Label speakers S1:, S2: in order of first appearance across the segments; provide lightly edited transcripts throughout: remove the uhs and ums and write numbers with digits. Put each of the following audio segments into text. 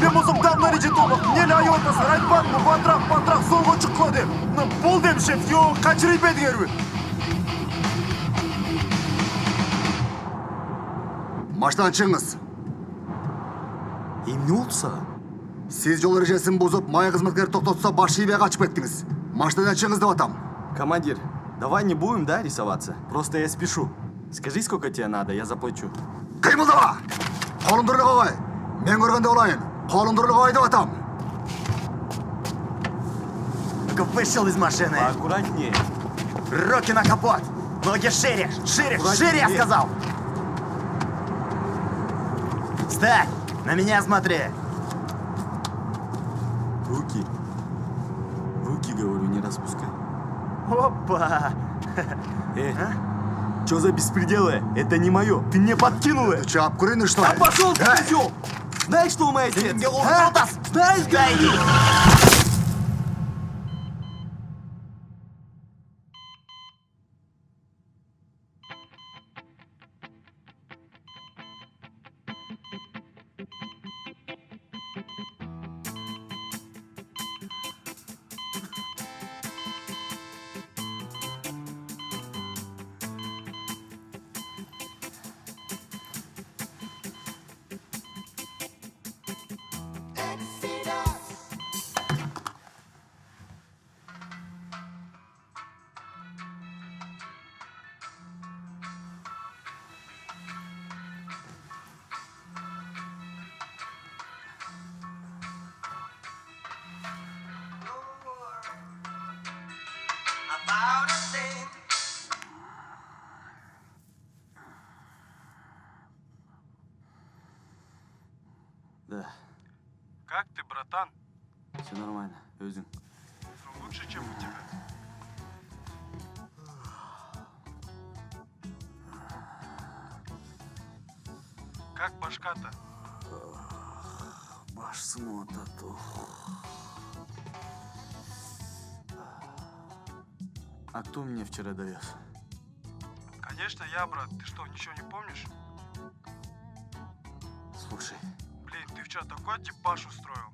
S1: Мен болсам давно режет олық. Нені айуатасың? Айтпадың, батырақ, солға шыққа деп. Бол дем, шеф, қанчырай бәдіңер бі? Машинаны шығыңыз.
S2: Не oldu саған?
S1: Сіз жол ережесін бұзып, май қызметкер тоқтатса, бас шейбе қачып кеттіңіз. Машинадан шығыңыз деп атам.
S2: Командир, давай не будем, да, рисоваться? Просто я спешу. Скажи, сколько тебе надо, я заплачу.
S1: Қимылдама! Қолын дұрылы қағай. Мен көргенде олайын. Қолын дұрылы қағай деп атам.
S3: Вышел из машины.
S2: Поаккуратнее.
S3: Руки на капот. Ноги шире, шире, я сказал. Встань! На меня смотри.
S2: Руки, говорю, не распускай.
S3: Опа!
S2: Что за беспределы? Это не мое. Ты мне подкинула.
S1: Ты че, обкуренный, что ли?
S2: А пошел ты, козел! Знаешь, что у моей отец? Знаешь,
S3: Да иди!
S2: Да,
S4: Как ты, братан?
S2: все нормально. Өзің.
S4: Лучше, чем у тебя. Как башка-то?
S2: Башсын отату. А кто мне вчера довез?
S4: Конечно, я, брат. Ты что, ничего не помнишь?
S2: Слушай,
S4: Блин, ты вчера такой типаж устроил.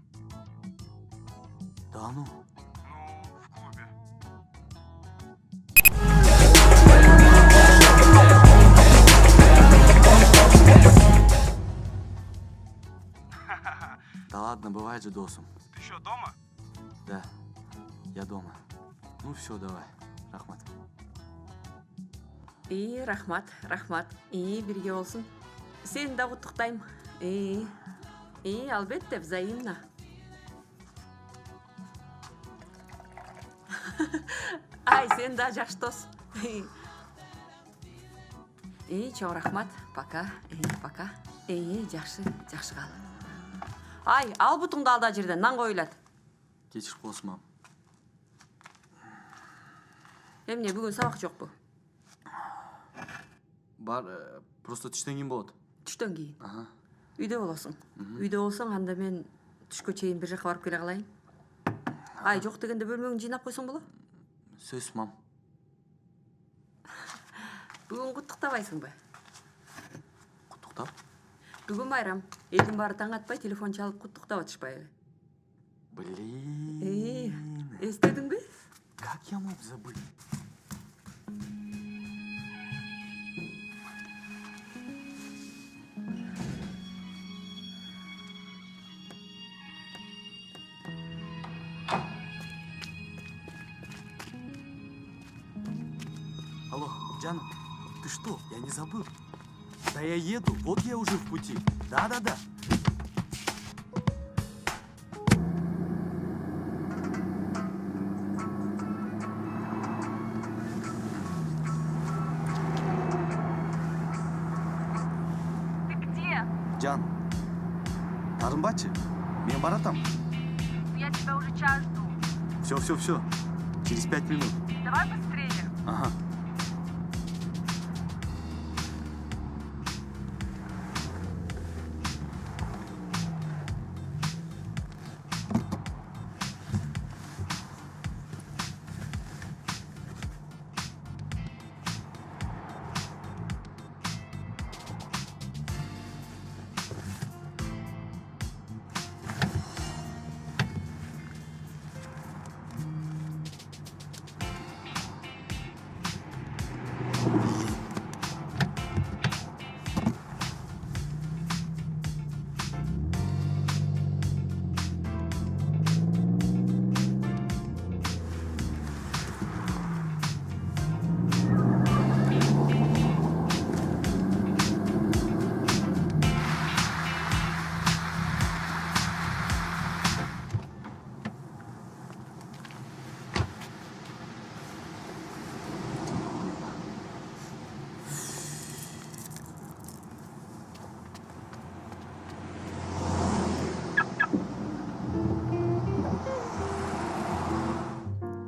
S2: да ну?
S4: Ну, в клубе.
S2: Да ладно, бывает же досым.
S4: Ты что, дома?
S2: Да, я дома. Ну все, давай. Рахмат.
S5: Рахмат. Бірге болсын. Сен да құттықтаймын. Албетте, взаимно. Ай, сен да жақсы дос. Чоң рахмат. Пока. Жақсы қал. Ай, ал бұтыңды алда жерден, нан қойылады.
S2: Кешір қосым, мам.
S5: Емне, бүгін сабақ жоқ бұл.
S2: Бар, просто түштен кейін болады.
S5: Түштен кейін.
S2: Ага.
S5: Үйде боласың. Үйде болсаң, анда мен түшке чейін бір жаққа барып келе қалайын. Ай, жоқ дегенде бөлмеңді жинап қойсаң боло.
S2: Сөз, мам.
S5: Бүгін құттықтабайсың ба?
S2: Құттықтап?
S5: Бүгін байрам. Елдің бары таң атпай телефон чалып құттықтап атышпай.
S2: Блин.
S5: Естедің бе?
S2: Как я мог забыть? Алло, Джан, ты что? Я не забыл. Да я еду, вот я уже в пути. Да-да-да.
S6: Ты где?
S2: Джан, Нарымбачы, мен баратам.
S6: Я тебя уже час жду.
S2: Все. Через 5 минут.
S6: Давай быстрее.
S2: Ага.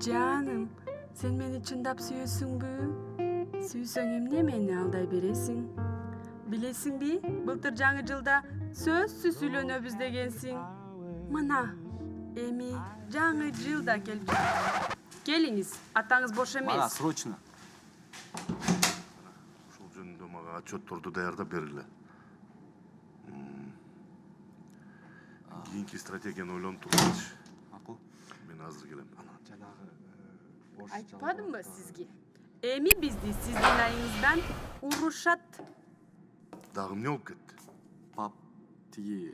S7: Canım, sen beni çındap suyusun bu. Suyusang emne meni alday beresin. Bilesin bi, былтыр жаңы жылда сөз сүсүлөнөбүз дегенсиң. Мына, эми жаңы жылда келип жатат. Келиңиз, атаңыз бош
S2: Мага
S7: эмес.
S2: срочно.
S8: Ушул жөнүндө мага отчетторду даярдап бергиле. Кийинки стратегияны ойлонуп тургуч.
S2: Макул.
S8: Мен азыр келем.
S7: Айтпадым ба сизге? Эми бизди сиздин айыңыздан урушат.
S8: Дагы эмне болуп кетти?
S2: Пап, тиги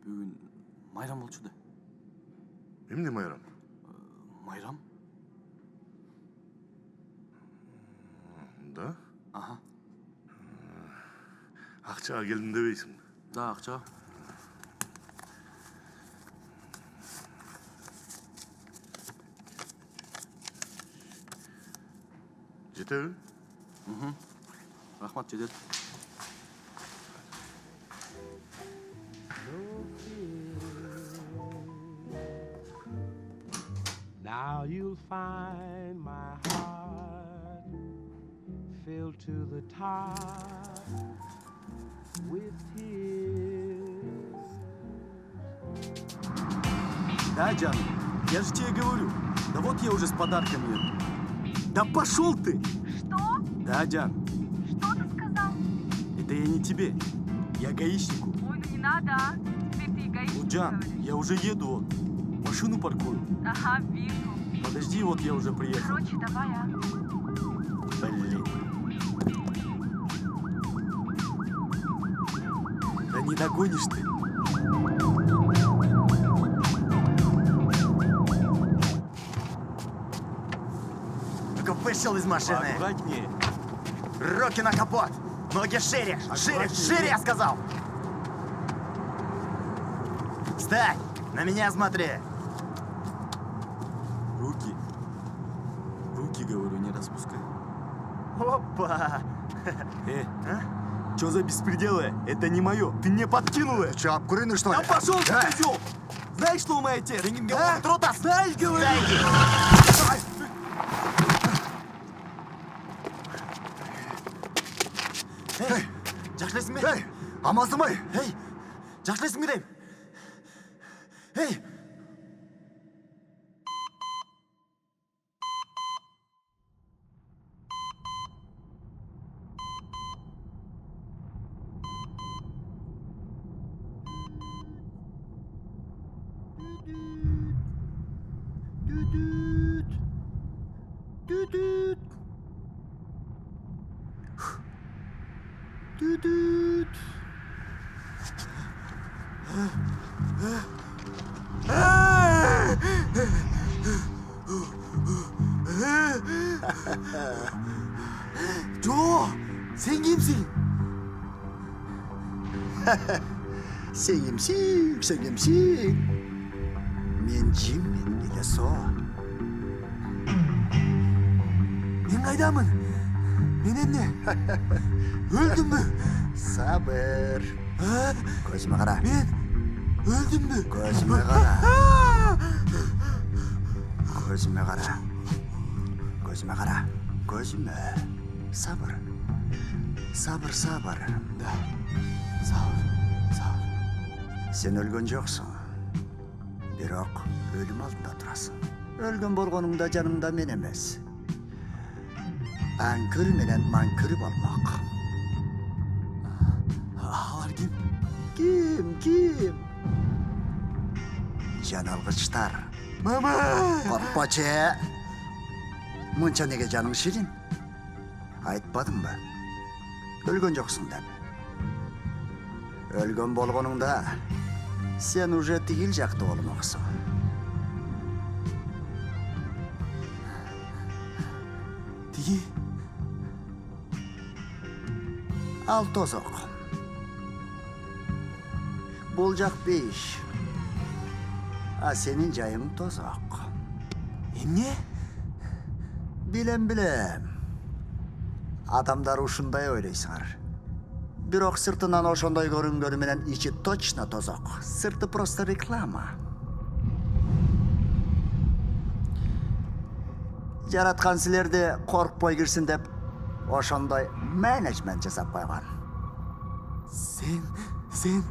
S2: бүгүн майрам болчу да.
S8: Эмне майрам?
S2: Майрам?
S8: Да?
S2: Ага.
S8: Акчага келдим дебейсиң?
S2: Да, акчага.
S8: Жетеби?
S2: Рахмат, жетет.
S9: Now you'll find my heart filled to the top with tears.
S2: Да, Джан, я же тебе говорю. Да вот я уже с подарками еду. Да пошел ты!
S6: Что?
S2: Да, Джан,
S6: Что ты сказал?
S2: это я не тебе. Я гаишнику.
S6: Ой, ну не надо, а. Теперь ты эгоист.
S2: Ну, Джан,
S6: говоришь.
S2: я уже еду вот. Машину паркую.
S6: Ага, вижу.
S2: Подожди, вот я уже приехал.
S6: Короче, давай, а.
S2: Блин. Да не догонишь ты.
S3: Ну-ка вышел из машины.
S2: Аккуратнее.
S3: Руки на капот. Ноги шире. Шире, я сказал. Встань. На меня смотри.
S2: Руки, говорю, не распускай.
S3: Опа.
S2: Чё за беспределы? Это не мое. Ты мне подкинула.
S3: Че, обкуренный, что ли?
S2: Да пошел ты, козел! Знаешь, что у моей те?
S3: А? Трутас!
S2: Знаешь, говорю!
S3: Эй, жакшылайсың бе? Эй, амансың ба? Эй, жакшылайсың бе дейм? Эй! Düdüt. Düdüt. Düdüt.
S2: Jo, sen kimsin?
S3: Sen kimsin? Men Jim'min bile so.
S2: Men kaydamın? Men ne? Öldüm mü?
S3: Sabır.
S2: Ha?
S3: Gözüme kara.
S2: Men öldüm mü?
S3: Gözüme kara. Gözüme kara. Gözüme kara. Gözüme. Sabır. Sabır.
S2: Da. Sağ ol.
S3: Sen ölgөн жоксуң. Бирок өлүм алдында турасың. Өлгөн болгонуңда жаныңда мен эмес. Анкыр менен манкыр болмок.
S2: Алар ким?
S3: Ким? Жан алгычтар.
S2: Мама!
S3: Коркпочу. Мынча неге жаның ширин? Айтпадымбы? Өлгөн жоксуң деп. Өлгөн болгонуңда сен уже тигил жакты болмоксуң.
S2: Тиги?
S3: Ал тозок. Бул жак 5. А сенин жайың тозок.
S2: Эмне?
S3: Билем. Адамдар ушундай ойлойсуңар. Бирок сыртынан ошондой көрүнгөнү менен ичи точно тозок. Сырты просто реклама. Жараткан силерди коркпой кирсин деп ошондой менеджмент жасап койгон.
S2: Sen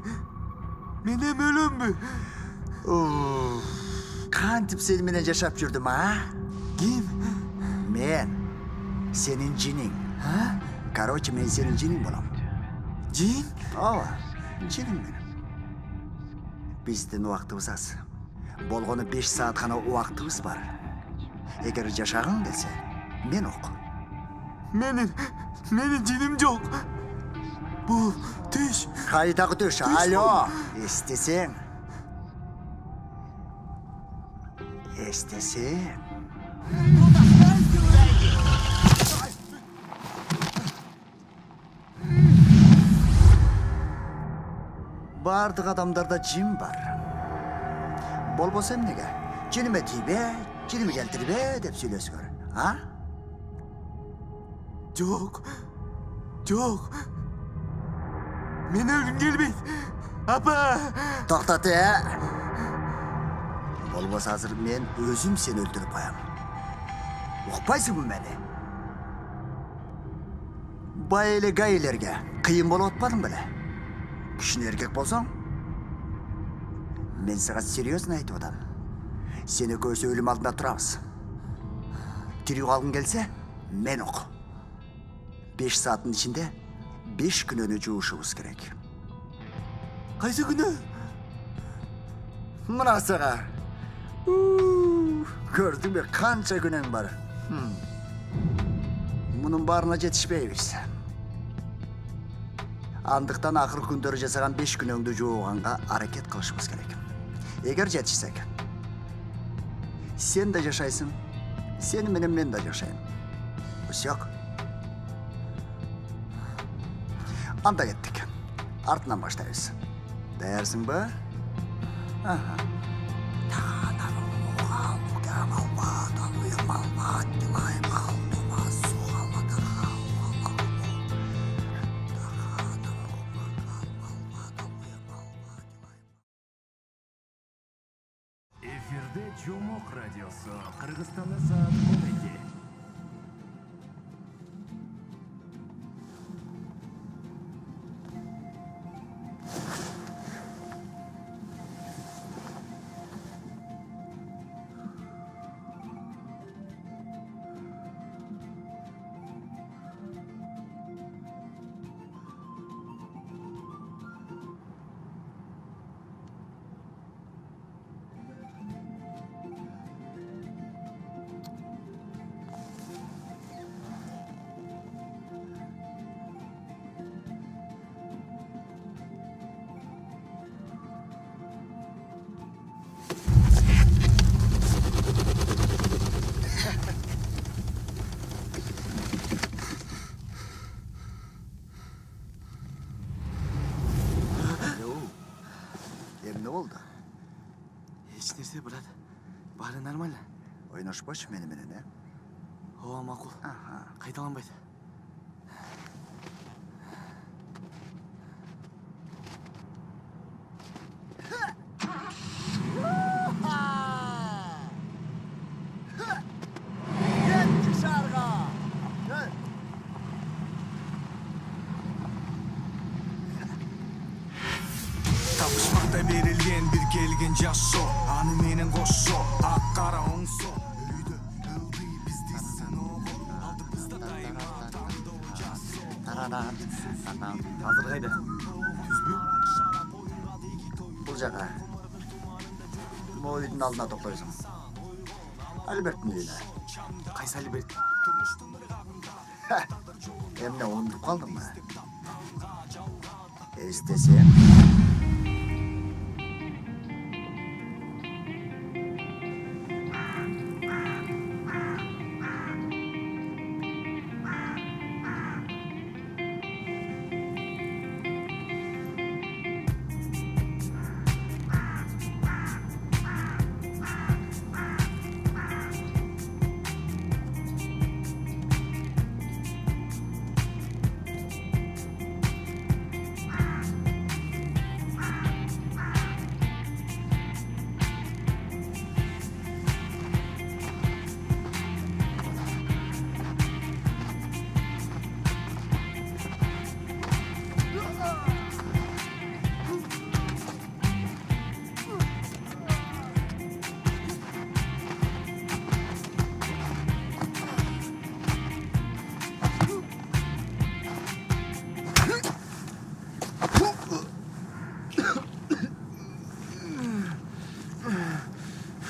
S2: менен өлөмбү?
S3: Кантип сени менен жашап жүрдүм, а?
S2: Ким?
S3: Мен сенин жиниң. Короче, мен сенин жиниң болом.
S2: Жин?
S3: Ооба, жиниң менен. Биздин убактыбыз аз. Болгону 5 саат гана убактыбыз бар. Эгер жашагың келсе, мен оқ.
S2: Менин жиним жок. Бул түш.
S3: Кайдагы түш? Алло, эстесең. Бардык адамдарда жин бар. Болбосо эмнеге? Жиниме тийбе, жиниме келтирбе деп сүйлөсүңөр, а?
S2: Жок. Мен өлгүм келбейт. Апа!
S3: Токтот, Болбосо азыр мен өзүм сени өлтүрүп коем. Укпайсыңбы мени? Бай эле гайлерге кыйын болуп атпадың беле? Кишин эркек болсоң, мен сага серьезно айтып атам. Сен экөөбүз өлүм алдында турабыз. Тирүү калгың келсе, мен ук. 5 сааттын ичинде 5 күнөөнү жуушубуз керек.
S2: Кайсы күнөө?
S3: Мына сага. Көрдүңбү канча күнөң бар? Мунун баарына жетишпейбиз. Андыктан акыркы күндөрү жасаган 5 күнөңдү жууганга аракет кылышыбыз керек. Эгер жетишсек, сен да жашайсың, сени менен мен да жашайм. Усек. Анда кеттик. Артынан баштайбыз. Даярсыңбы?
S10: Эфирде Жомок радиосу. Кыргызстанда саат 12.
S3: эмне болду?
S2: Эч нерсе, брат. Баары нормально.
S3: Ойношпочу мени менен, э?
S2: Ооба, макул. Кайталанбайт.
S10: Табышмакта берилген бир келген жашоо, аны менен кошо, ак кара оңсо. Үйдө ылдый бизди сыноо, алдыбызда дайыма тандоо жасоо.
S2: Азыр кайда? Түзбү?
S3: Бул жака. Могу үйдүн алдына токтойсуң. Альберттин үйүнө.
S2: Кайсы Альберт?
S3: Эмне унутуп калдыңбы? Эстесең.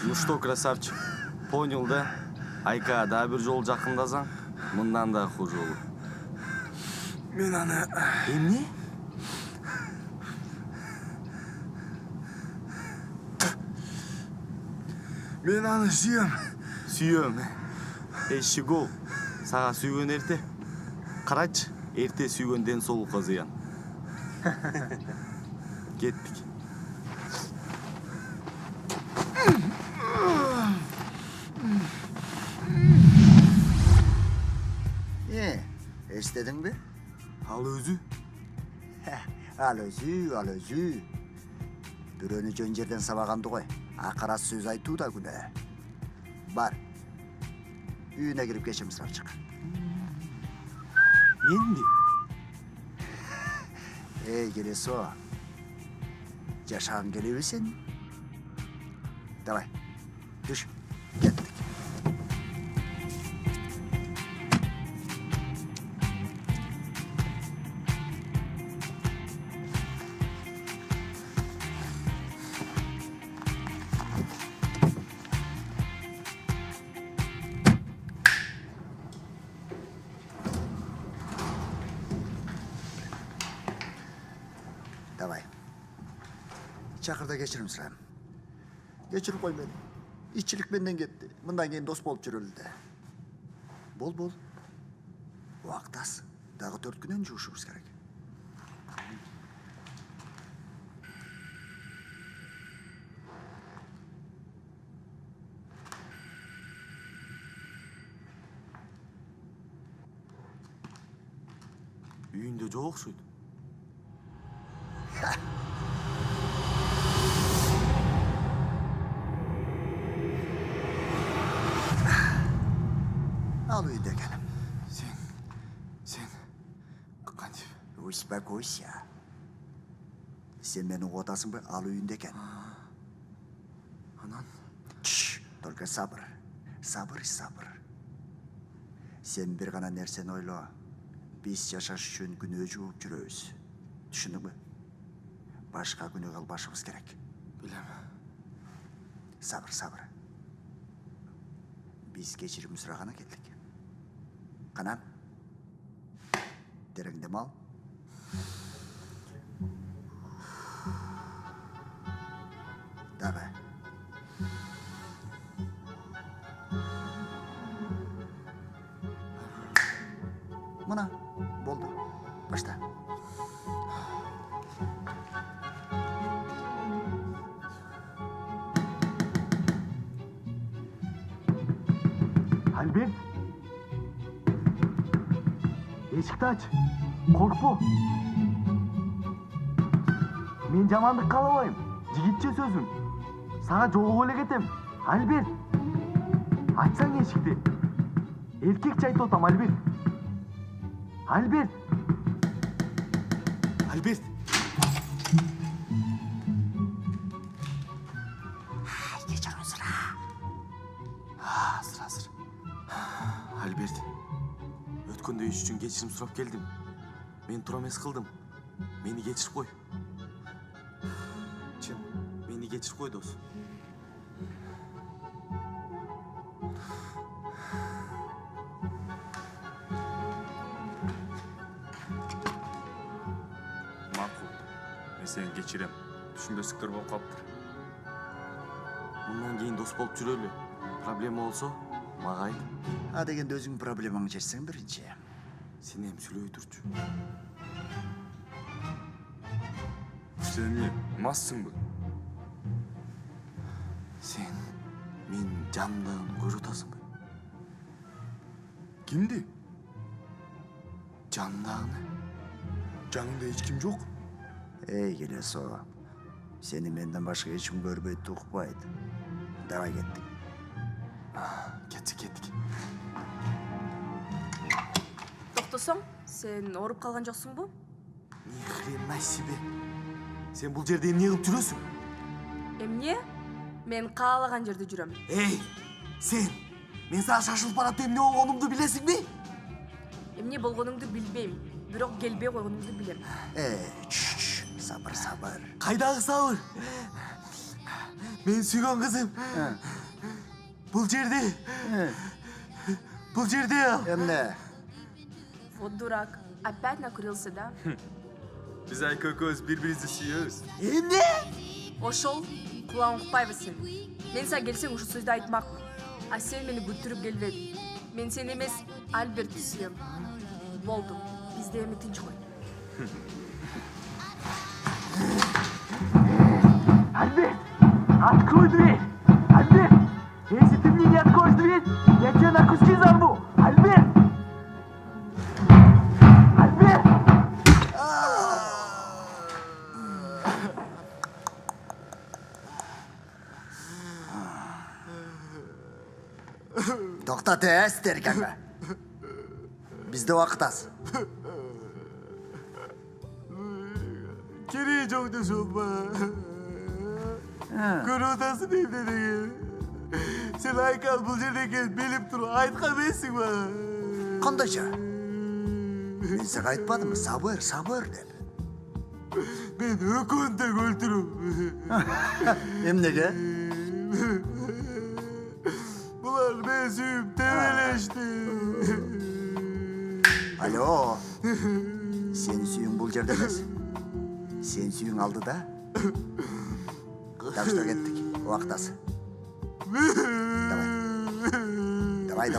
S2: Ну что, красавчик, понял, да? Айка, дагы бир жолу жакындасаң, мындан да хуже болот.
S10: Мен аны
S2: Эмне?
S10: Мен аны сүйөм.
S2: Сүйөм. Щегол, сага сүйгөн эрте. Карачы, эрте сүйгөн ден соолукка зыян. Кеттик.
S3: Эстедиңби?
S2: Ал өзү?
S3: Ал өзү. Бирөөнү жөн жерден сабаганды кой. Акара сөз айтуу да күнөө. Бар. Үйүнө кирип кечим сурап чык.
S2: Менби?
S3: Келесо. Жашагың келеби сен? Давай. Түш. Кеттик. Давай. Чакырда кечирим сурайм. Кечирип кой мени. Иччилик менден кетти. Мындан кийин дос болуп жүрөлү да. Бол. Убактас. Дагы 4 күнөн жуушубуз керек.
S2: Үйүндө жок окшойт.
S3: Ал үйдө экен.
S2: Сен кантип?
S3: Успокойся. Сен мени угуп атасыңбы? Ал үйүндө экен.
S2: Анан?
S3: Только сабыр. Сабыр. Сен бир гана нерсени ойло. Биз жашаш үчүн күнөө жууп жүрөбүз. Түшүндүңбү? Башка күнөө кылбашыбыз керек.
S2: Билем.
S3: Сабыр. Биз кечирим сураганы келдик. Канан? Терең дем ал. Дагы. Мына, болду. Башта.
S2: эшикти ач. Коркпо. Мен жамандык каалабайм. Жигитче сөзүм. Сага жолугуп эле кетем. Альберт. Ачсаң эшикти. Эркекче айтып атам, Альберт. Альберт. Альберт.
S3: Кечирим сыра.
S2: Азыр. Альберт. Өткөндө иш үчүн кечирим сурап келдим. Мен туура эмес кылдым. Мени кечирип кой. Чын, мени кечирип кой, дос.
S1: Макул. Мен сени кечирем. Түшүнбөстүктөр болуп калыптыр.
S2: Мындан кийин дос болуп жүрөлү. Проблема болсо, мага айт.
S3: А дегенде өзүң проблемаңды чечсең биринчи.
S2: Сен эми сүйлөй турчу.
S1: Сен эмне, массыңбы?
S2: Сен менин жанымдагыны көрүп атасыңбы?
S1: Кимди?
S2: Жанымдагыны.
S1: Жаныңда эч ким жок?
S3: Эй, келесо. Сени менден башка эч ким көрбөйт, укпайт. Давай кеттик.
S2: Кеттик.
S7: Токтосоң, сен ооруп калган жоксуңбу?
S2: Ни хрена себе. Сен бул жерде эмне кылып жүрөсүң?
S7: Эмне? Мен каалаган жерде жүрөм.
S2: Эй, сен, мен сага шашылып барат эмне болгонумду билесиңби?
S7: Эмне болгонуңду билбейм, бирок келбей койгонуңду билем.
S3: Сабыр.
S2: Кайдагы сабыр? Мен сүйгөн кызым. Бул жерде. Бул жерде.
S3: Эмне?
S7: Вот дурак, опять накурился, да?
S1: Биз айка экөөбүз бири-бирибизди сүйөбүз.
S2: Эмне?
S7: Ошол кулагың укпайбы сен? Мен сага келсең ушул сөздү айтмакмын. А сен мени күттүрүп келбедиң. Мен сени эмес, Альбертти сүйөм. Болду, бизде эми тынч кой.
S2: Альберт, открой дверь! Альберт, если ты мне не откроешь дверь, я тебя на куски взорву! Альберт! Альберт!
S3: Токтот, стерикаңга. Бизде убакыт аз.
S2: Кереги жок дешолма. Көрүп атасың эмне деген. Сен Айкал бул жерде экенин билип туруп айткан эмессиңби?
S3: Кандайча? Мен сага айтпадымбы, сабыр деп.
S2: Мен экөөнү тең өлтүрөм.
S3: Эмнеге?
S2: Булар мени сүйүп тебелешти.
S3: Алло. Сен сүйүң бул жерде эмес. Сен сүйүң алдыда. Так что кеттик. Убакыт аз. Давай.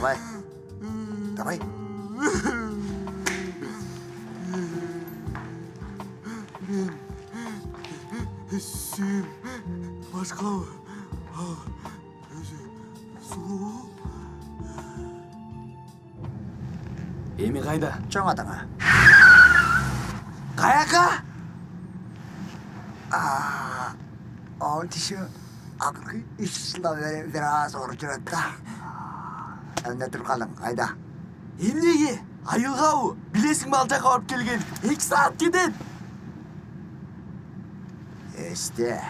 S2: Сүйүм башкабы? Ал өзү сулуу. Эми кайда?
S3: Чоң атаңа.
S2: Каяка?
S3: Ал тиши акыркы 3 жылдан бери бир аз ооруп жүрөт да. Эмне туруп калдың? Кайда?
S2: Эмнеге? Айылгабы? Билесиңби ал жака барып келген? 2 саат кетет.
S3: Эсте.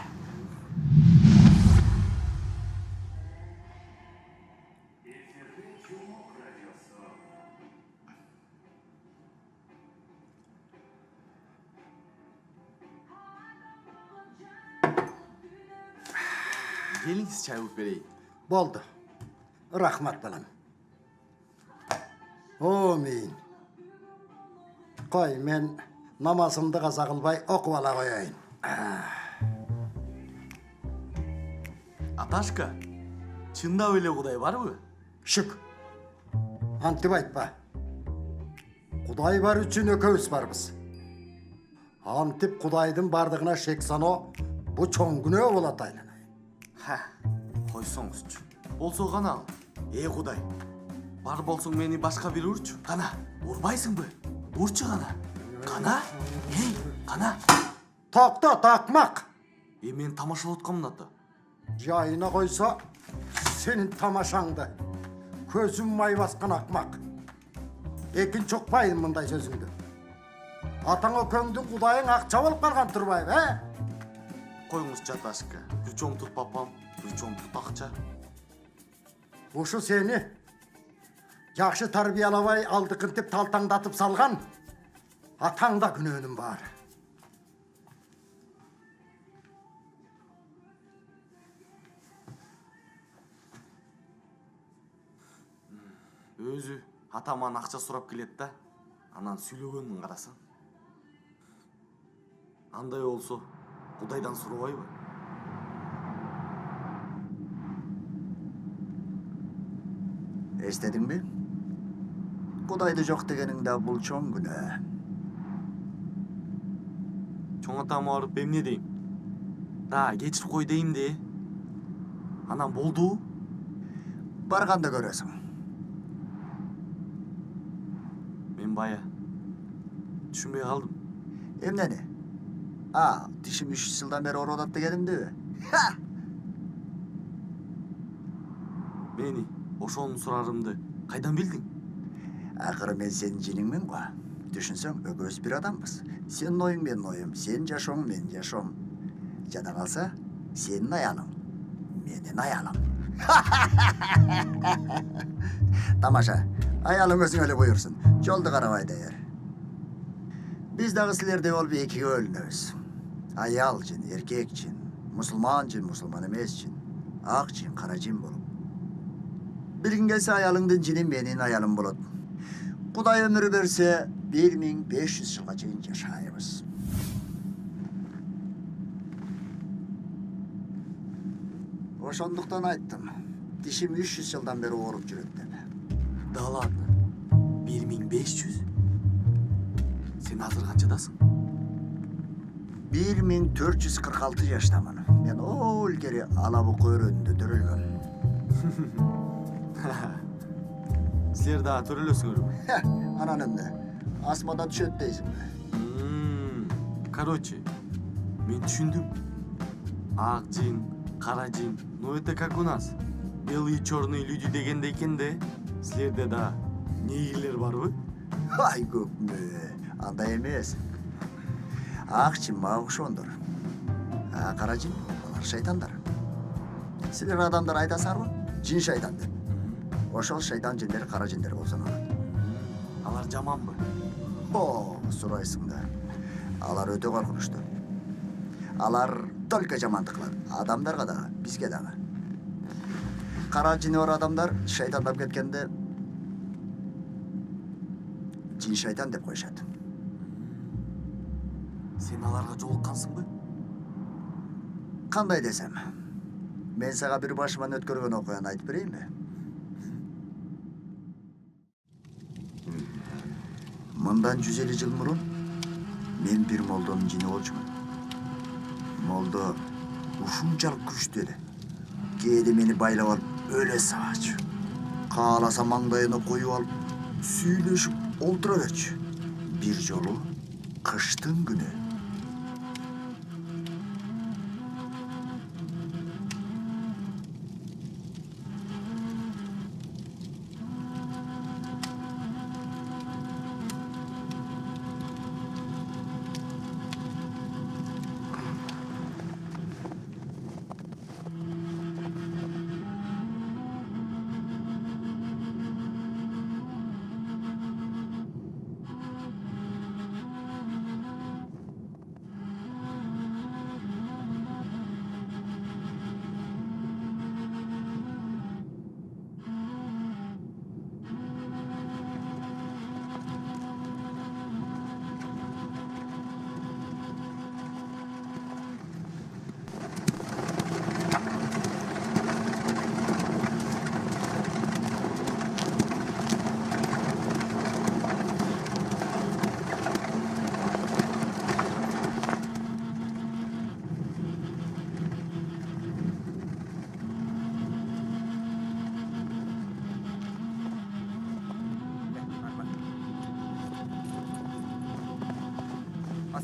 S2: Келиңиз чай алып берейин.
S11: Болды. Рахмат балам. Мен. Қой, мен намазымды қаза қылбай оқып ала қояйын.
S2: Аташка, чындап эле Кудай барбы?
S11: Шүк. Антип айтпа. Құдай бар үчүн экөөбүз барбыз. Антип Кудайдын бардыгына шек саноо бу чоң күнөө болот айланайын.
S2: Койсоңузчу. Болсо гана ал. Кудай. Бар болсоң мени башка бири урчу. Кана, урбайсыңбы? Бурчу кана. Кана? Эй, кана.
S11: Тоқтат, ақмақ.
S2: Мен тамашалап атканмын ата.
S11: Жайына қойса, сенің тамашаңды. Көзім май басқан ақмақ. Екін çoқпайын мұндай сөзіңді. Атаңа көңдің құдайың ақша болып қалған тұрбайып,
S2: Қойыңыз жаташқа. Причем тут папам, причем тут ақша.
S11: Ошы сені жақшы тарбиялабай алдықынтып талтаңдатып салған атаңда күнөөнүм бар.
S2: Өзі атаман ақша сұрап келет да, анан сүйлөгөнүн карасаң. Андай болсо, Кудайдан сурабайбы?
S3: Естедің бе? Құдайды жоқ дегеніңде бұл чоң күнә.
S2: Чоң атама барып эмне дейм? Да, кечирип кой дейм де. Анан болду?
S3: Барғанда көресің.
S2: Мен бая түшүнбөй калдым.
S3: Эмнени? Дишим 3 жылдан бері ородат дегенімді бе?
S2: Мени ошону сурарымды кайдан билдиң?
S3: Ақыры мен сенің жиніңмен ғой. Düşünсең, өгөз бір адамбыз. Сенің ойың мен ойым, сен жашоң мен жашом. Жада қалса, сенің аялың, менің аялым. Тамаша, аялың өзің өлі бұйырсын. Жолды қарабай дайыр. Biz дағы сілерде ол бір екіге өлінөбүз. Аял жин, еркек жин, мұсылман жин, мұсылман емес жин, ақ жин, қара жин болып. Білгін келсе аялыңдың жини менің аялым болады. Құдай өмірі берсе 1500 жылға чейін жашайбыз. Ошондуктан айттым. Дишим 300 жылдан бері ооруп жүрөт деп.
S2: Да ладно. 1500? Сен азыр канчадасың?
S3: 1446 жаштамын. Мен ол илгери алабы өрөөнүндө төрөлгөм.
S2: Силер да төрөлөсүңөрбү?
S3: Анан эмне? Асмадан түшөт дейсиңби?
S2: Короче, мен түшүндүм. Ак жин, кара жин, ну это как у нас. Белые черные люди дегенде экен де, силерде да негрлер барбы?
S3: Ай көпмө, андай эмес. Ак жин мага окшондор. Кара жин, алар шайтандар. Силер адамдар айтасарбы? Жин шайтан деп. Ошол шайтан жиндер кара жиндер болсун алат.
S2: Алар жаманбы?
S3: Сурайсың да. Алар өтө коркунучтуу. Алар только жамандык кылат. Адамдарга да, бизге дагы. Кара жини бар адамдар шайтандап кеткенде жин шайтан деп коюшат.
S2: Сен аларга жолуккансыңбы?
S3: Кандай десем? Мен сага бир башыман өткөргөн окуяны айтып берейинби? Мындан 150 жыл мурун мен бир молдонун жини болчумун. Молдо ушунчалык күчтүү эле. Кээде мени байлап алып өлө сабачу. Кааласа маңдайына коюп алып сүйлөшүп олтура берчү. Бир жолу кыштын күнү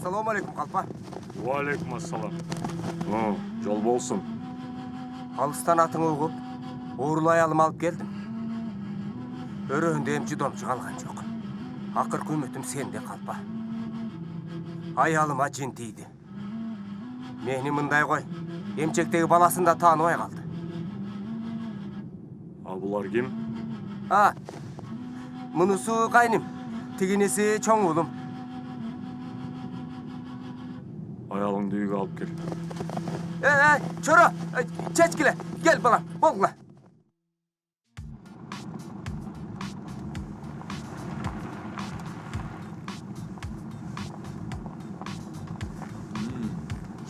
S10: Assalamu alaikum Kalpa.
S1: Уалейкум ассалам. Жол болсын.
S10: Алыстан атың угуп, уурул аялым алып келдим. Өрөөндө эмчи домчу калган жок. Акыркы үмүтүм сенде Калпа. Аялыма жин тийди. Мени мындай кой, эмчектеги баласын да тааныбай калды.
S1: А булар ким?
S10: Мунусу кайным, тигиниси чоң уулум.
S1: Аялыңды үйгө алып кел.
S10: Чоро, чечкиле, кел балам, болгула.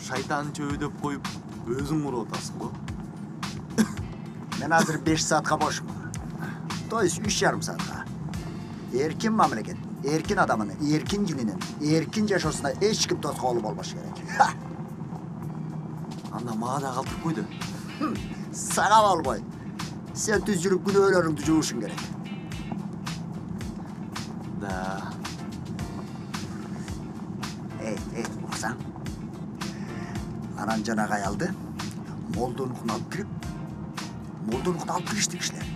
S2: Шайтан чөйдөп коюп, өзүң уруп атасың го.
S3: Мен азыр 5 saatка бошмун. То есть 3,5 saatка. Эркин мамлекет, эркин адамын, эркин кининин, эркин жашоосуна эч ким тоскоолу болбош керек.
S2: Анда мага да калтырып койду.
S3: Сага болбойт. Сен түз жүрүп күнөөлөрүңдү жуушуң керек.
S2: Да.
S3: Уксаң. Анан жанагы аялды молдонукуна алып кирип, молдонукуна алып киришти кишилер.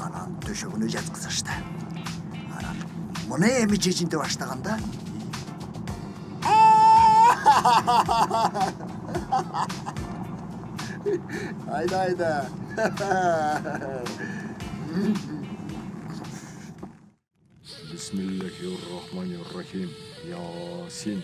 S3: Анан төшөгүнө жаткызышты. Анан муну эми чечинте баштаганда айда.
S1: Бисмиллахир-рахманир-рахим. Ясин.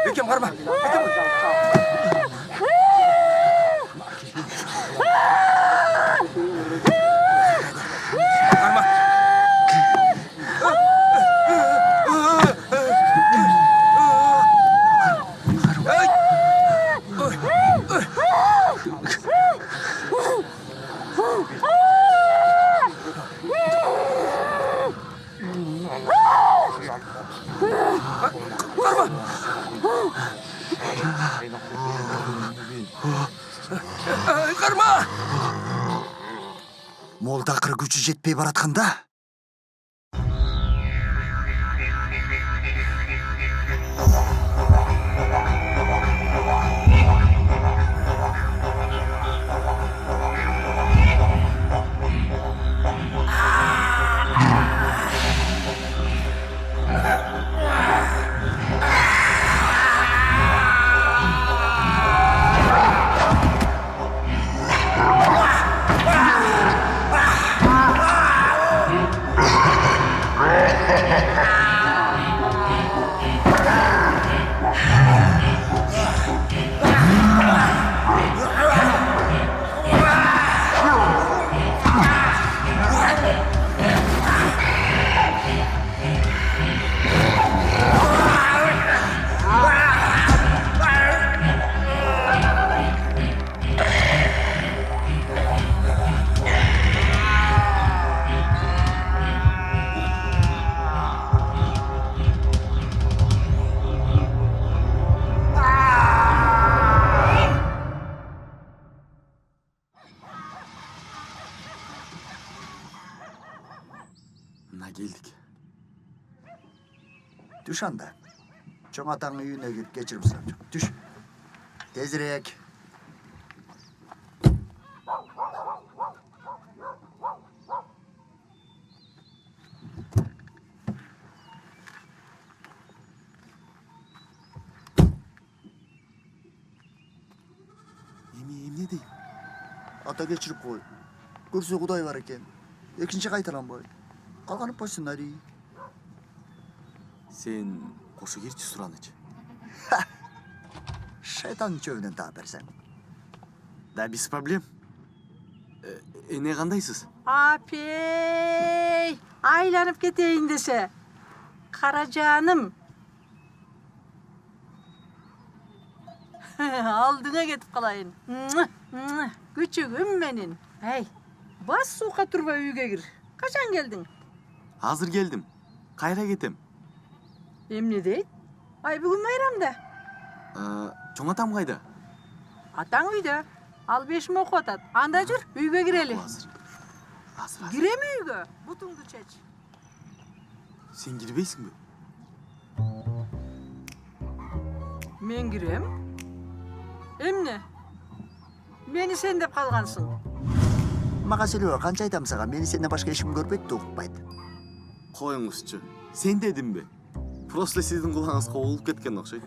S10: Бекем карма. Карма!
S3: молда акыры күчү жетпей баратканда
S2: Мына келдик.
S3: Düş anda. Çoğun atanın үйüne girip geçirim sıracak. Düş. Tezirek.
S2: Emne deyim?
S3: Ата geçirip koy. Көрсе Құдай бар екен. Екінші қайталанбай. Қалғанып қойсын әри.
S2: Сен қошу керчи суранычы.
S3: Шайтан чөбінен тағы берсең.
S2: Да без проблем. Эне кандайсыз?
S12: Апей, айланып кетейин десе. Каражаным. Алдыңа кетип калайын. Күчүгүм менин. Эй, бас суукка турбай үйгө кир. Качан келдиң?
S2: Азыр келдим. Кайра кетем.
S12: Эмне дейт? Ай бүгүн майрамда.
S2: Чоң атам кайда?
S12: Атаң үйдө. Ал 5 окуп атат. Анда жүр, үйгө кирели.
S2: Азыр.
S12: Киреме үйгө? Бутуңду чеч.
S2: Сен кирбейсиңби?
S12: Мен кирем. Эмне? Мени сен деп калгансың.
S3: Мага сөйлөбө, канча айтам сага, мени сенден башка эч ким көрбөйт да укпайт.
S2: Коюңузчу. Сен дедимби? Просто сиздин кулаңызга угулуп кеткен окшойт.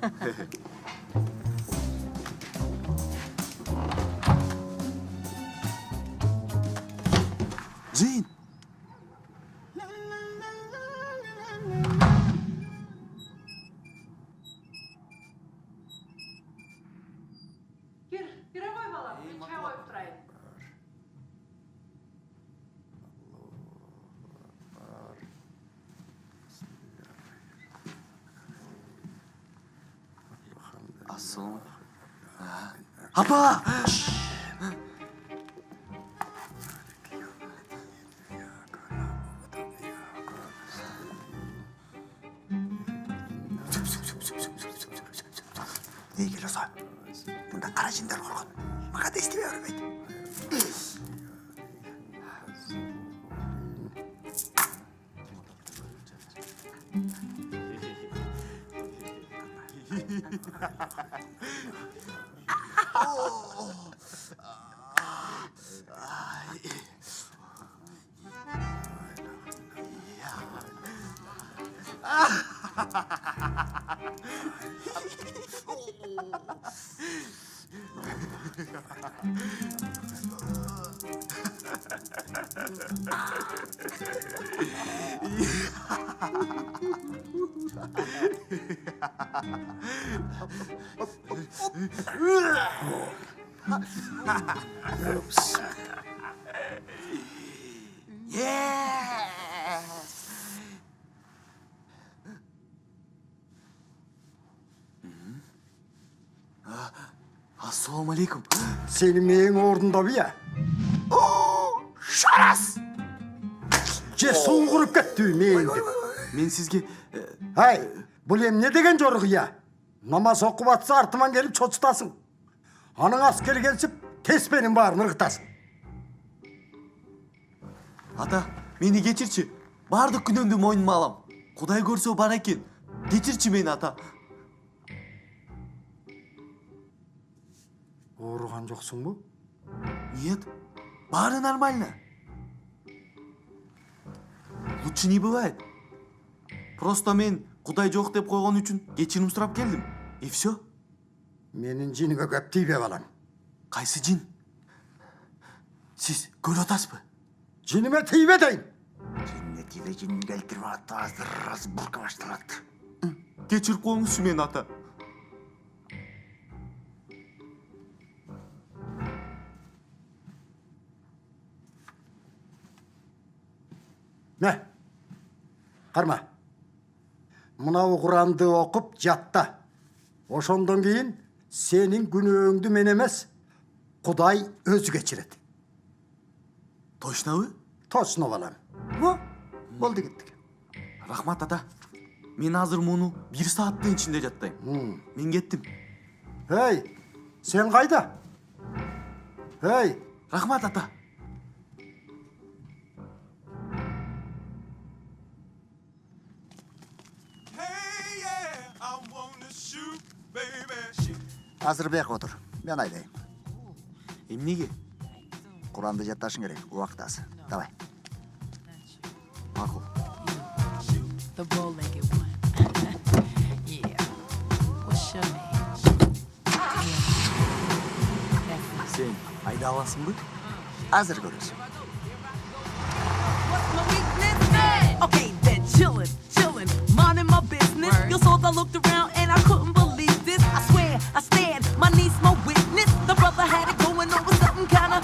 S2: Жин.
S12: Кире кой балам, мен чай коюп турайын.
S2: Ассалам. Апа!
S3: Эй, келосо. Мында кара жиндар болгон. Мага да эстебей бербейт.
S2: Ассаламу алейкум.
S11: Сени менин ордундабы я?
S3: Шарас!
S11: Же суу куруп кеттиби мен деп.
S2: Мен сизге
S11: Ай, бул эмне деген жорук я? Намаз окуп атса артыман келип чочутасың. Анын аскери келсип, теспенин баарын ыргытасың.
S2: ата, мени кечирчи. Бардык күнөөмдү мойнума алам. Кудай көрсө бар экен. Кечирчи мени, ата.
S11: Ооруган жоксуңбу?
S2: Нет, баары нормально. Лучше не бывает. Просто мен Кудай жок деп койгон үчүн кечирим сурап келдим. И все.
S11: Менин жиниме көп тийбе балам.
S2: Кайсы жин? Сиз көрүп атасызбы?
S11: Жиниме тийбе дейм.
S3: Жинне тийбе, жинин келтирип атты, азыр бурка башталат.
S2: Кечирип коюңузчу мени, ата.
S11: Не? Карма. Мынау Куранды окуп жатта. Ошондон кийин сенин күнөөңдү мен эмес, Кудай өзү кечирет.
S2: Точнобу?
S11: Точно балам.
S3: Болду кеттик.
S2: Рахмат, ата. Мен азыр муну 1 сааттын ичинде жаттайм. Мен кеттим.
S11: Эй, сен кайда? Эй,
S2: Рахмат, ата.
S3: Азыр бияка отур. Мен айдайм.
S2: Эмнеге?
S3: Куранды жатташың керек, убакыт аз. Давай.
S2: Макул.
S13: The bow-legged one. Yeah. What's your name?
S2: Сен айда аласыңбы?
S3: Азыр көрөсүң.
S13: Okay, then chillin', minding my business. You saw I looked around and I couldn't believe this. I swear, I stared, my niece, my witness. The brother had it going on with something kinda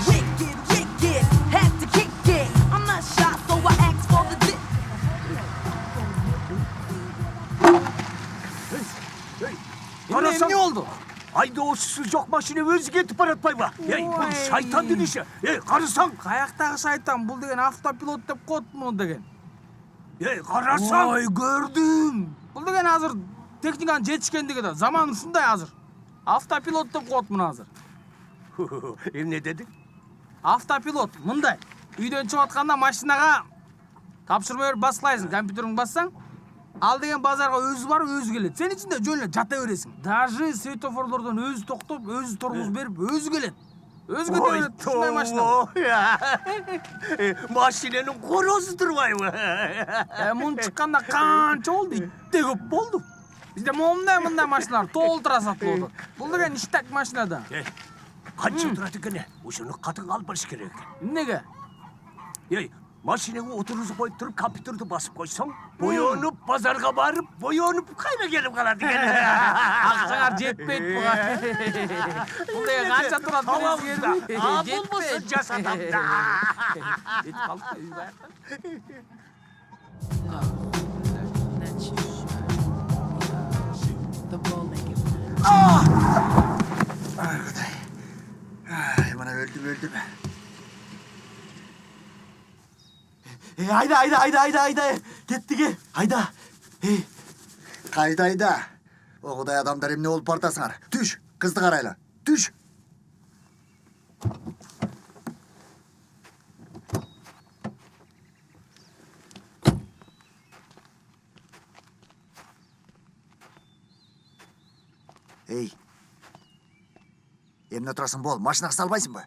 S13: wicked. Had to kick it. I'm not shy, so I asked for the dip.
S1: Эмне болду? Айдоочусу жок машина өзү кетип баратпайбы? Эй, бул шайтандын иши. Эй, карасаң.
S4: Каяктагы шайтан? Бул деген автопилот деп коет муну деген.
S1: Эй, карасаң.
S4: Ой, көрдүм. Бул деген азыр
S9: техниканын жетишкендиги да заман ушундай азыр. Автопилот деп коет муну азыр.
S14: Эмне дедиң?
S9: Автопилот мындай. Үйдөн чыгып атканда машинага тапшырма берип баслайсың, компьютериңди бассаң, ал деген базарга өзү барып өзү келет. Сен ичинде жөн эле жата бересиң. Даже светофорлордон өзү токтоп, өзү тургуз берип, өзү келет. Өзү кете берет ушундай машина.
S14: Машиненин корозу турбайбы?
S9: Мун чыкканда канча болду? Итте көп болду. Бизде мындай машиналар толтура сатылып атат. Бул деген иштек машина да.
S14: Канча турат экен? Ушуну катынга алып барыш керек экен.
S9: Эмнеге?
S14: Машинаңы отургузуп коюп туруп компьютерди басып койсоң, боёнуп базарга барып, боёнуп кайра келип калат экен.
S9: Акчаңар жетпейт буга. Бул деген канча турат билесиңерби?
S14: Болбосо жасатам да.
S9: Жетип калдык үй баягы.
S3: Мына өлдүм.
S2: Айда. Кеттиге. Айда.
S3: Кайда? Огудай адамдар эмне болуп бардасыңар? Түш, кызды карайла. Түш. Эмне турасың бол? Машинага салбайсыңбы?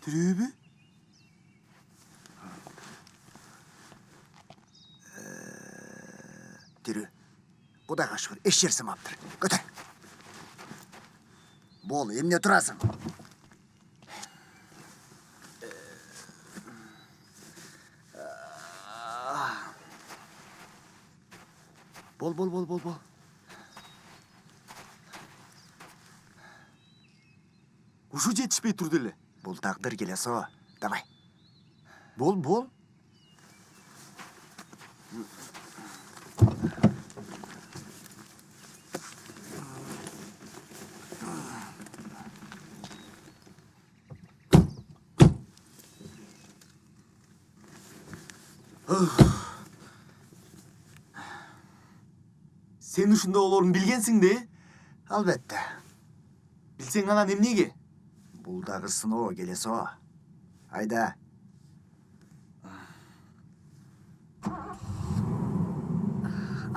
S2: Тирүүбү?
S3: Тирүү. Кудайга шүгүр, эч жер сымаптыр. Көтөр. Бол, эмне турасың? Бол.
S2: Ушу жетишпей турду эле.
S3: Бул тагдыр келесо. Давай.
S2: Бол. Сен ушундай болоорун билгенсиң да?
S3: Албетте.
S2: Билсең анан эмнеге?
S3: Бул дагы сыноо келесо. Айда.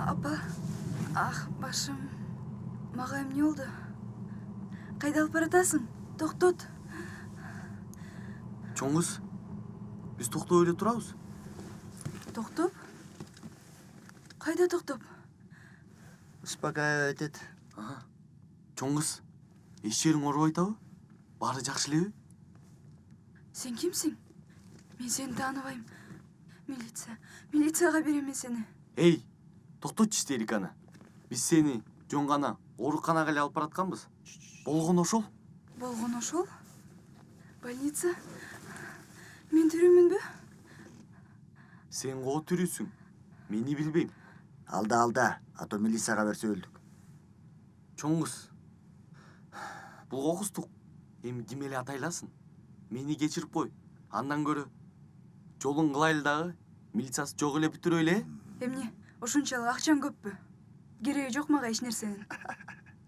S7: Апа, башым. Мага эмне болду? Кайда алып баратасың? Токтот.
S2: Чоң кыз, биз токтоп эле турабыз.
S7: Токтоп? Кайда токтоп?
S3: Успокаивать эт.
S2: Чоң кыз, эч жериң оорубай атабы? Баары жакшы элеби?
S7: Сен кимсиң? Мен сени тааныбайм. Милицияга берем мен сени.
S2: Токтотчу истериканы. Биз сени жөн гана ооруканага эле алып баратканбыз. Болгону ошол.
S7: Болгону ошол? Больница? Мен тирүүмүнбү?
S2: Сен коо тирүүсүң. Мени билбейм.
S3: Алда, а то милицияга берсе өлдүк.
S2: Чоң кыз. Бул кокустук. Эми ким эле атайласын? Мени кечирип кой. Андан көрө жолун кылайлы дагы. Милициясы жок эле бүтүрөйлү.
S7: Эмне? Ошунчалык акчаң көппү? Кереги жок мага эч нерсенин.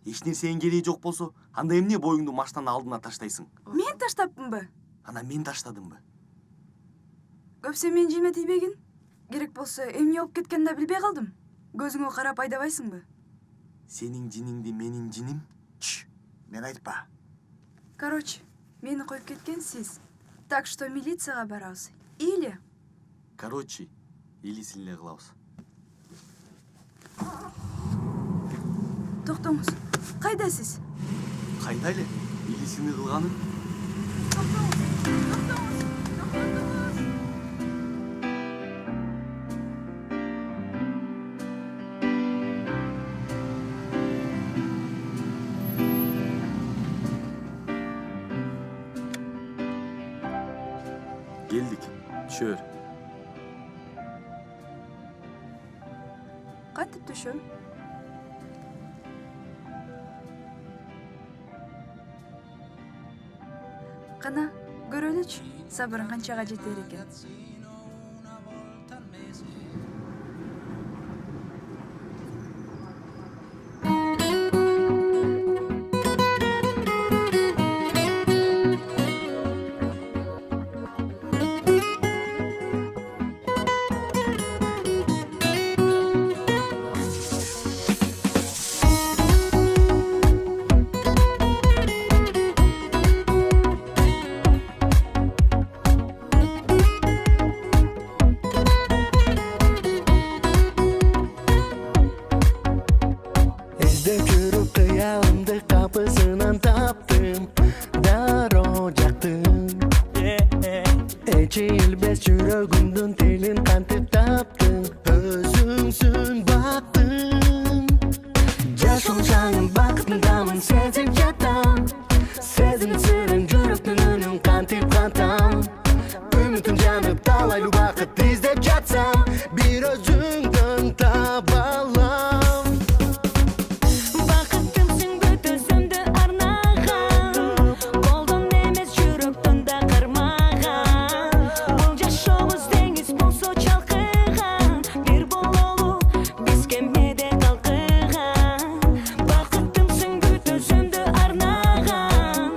S2: Эч нерсенин кереги жок болсо, анда эмне боюңду машинанын алдына таштайсың?
S7: Мен таштаппынбы?
S2: Ана мен таштадымбы?
S7: Көпсө мен жеме тийбегин. Керек болсо эмне болуп кеткенин да билбей калдым. Көзүңө карап айдабайсыңбы?
S2: Сенин жиниңди менин жиним?
S3: Мен айтпа.
S7: Короче, мени коюп кеткен сиз. Так что милицияга барабыз. Или?
S2: Короче, илисин эле кылабыз.
S7: Токтоңуз. Кайда сиз?
S2: Кайда эле? Илисини кылганым. Geldik. Şöyle.
S7: Кантип түшөм? Кана, көрөлүчү. Сабырың канчага жетер экен.
S13: жаның бақытындамын сезіп жатам. Сезім сырын жүректің үнін қантып қантам. Үмітім жанып талайлы бақыт іздеп жатсам, бір өзіңден таба алам. Бақыттымсың бүт өзімді арнаған, қолдан емес жүректен да қырмаған. Бұл жашауымыз теңіз болса шалқыған, бір бололу біз кемеде қалқыған. Бақыттымсың бүт өзімді арнаған,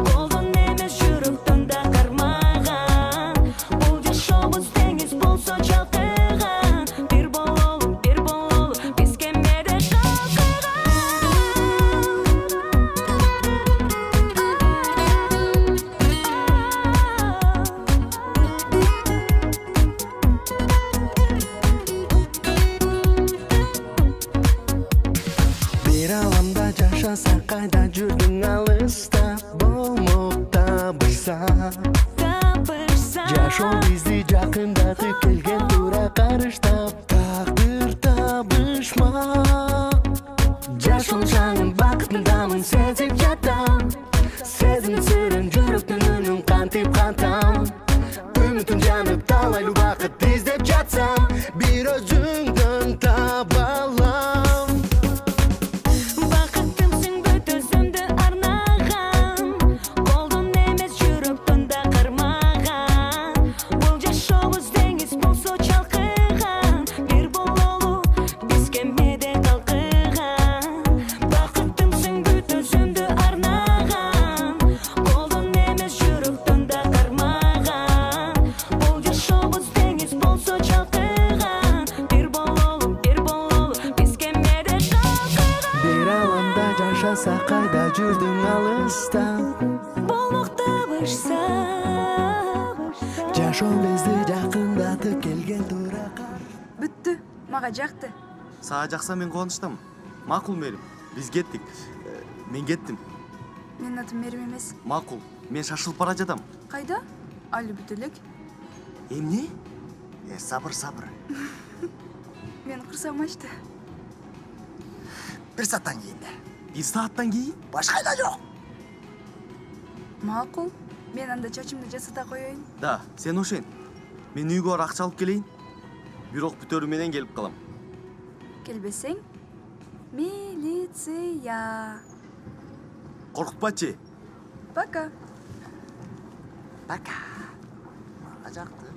S13: қолдан емес жүректен да қармаған. Бұл жашауымыз теңіз болса шалқыған, бір бололу біз кемеде қалқыған. Bir alamda жашаса қайда жүрдің алыста, болмок табышса. Жашоо бизди жакындатып келген тура карыштап, тагдыр табышмак. Жашоо жаным бакытындамын сезип жатам. Сезим сырын жүрөктүн үнүн кантип кантам. Үмүтүм жанып талайлуу бакыт издеп жатсам, бир өзүңдөн таба алам. Бақыттымсың бүт өзімді арнаған, қолдан емес жүректен да қармаған. Бұл жашауымыз теңіз болса шалқыған, бір бололу біз кемеде қалқыған. Бақыттымсың бүт өзімді арнаған, қолдан емес жүректен да қармаған. Бұл жашауымыз теңіз болса шалқыған, бір бололу біз кемеде қалқыған. Bir alamda жашаса қайда жүрдің алыста, болмок табышса. Жашоо бизди жакындатып келген тура
S7: Бүттү, мага жакты.
S2: Сага жакса мен кубанычтамын. Макул Мерим, биз кеттик. Мен кеттим.
S7: Менин атым Мерим эмес.
S2: Макул, мен шашылып бара жатам.
S7: Кайда? Али бүт элек.
S2: Эмне?
S3: Сабыр.
S7: Мен кырсам ачты.
S3: Bir saatten giyin.
S2: Бир сааттан кийин?
S3: Başka da yok.
S7: Макул. Мен анда чачымды жасата коеюн.
S2: Да, сен ошен. Мен үйгө барып акча алып келейин. Бирок бүтөрү менен келип калам.
S7: Келбесең, милиция.
S2: Коркутпачы.
S7: Пока.
S3: Пока. Acıktı.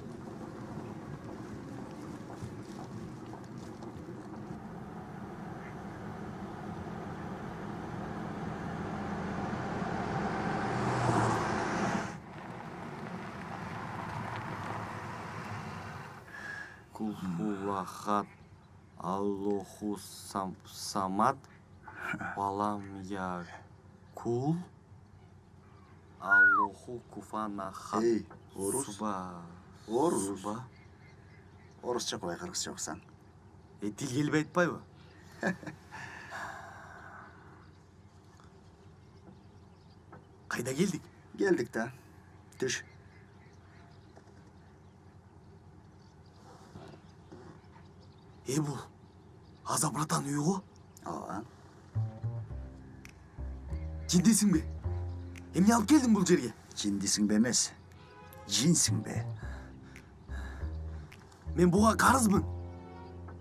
S2: Кулхулахат Аллоху самат Балам я кул Аллоху куфанахат.
S3: Ey, Oruz.
S2: Суба.
S3: Oruz.
S2: Суба.
S3: Oruzca koy, kırgızca okusan.
S2: Тил келбей айтпайбы? Кайда келдик?
S3: Geldik de. Düş.
S2: Бул Аза братан үйү го?
S3: Aa.
S2: Жиндесиң бе? Эмне алып келдиң бул жерге?
S3: Cindisin be emez. Cinsin be.
S2: Мен буга карызмын.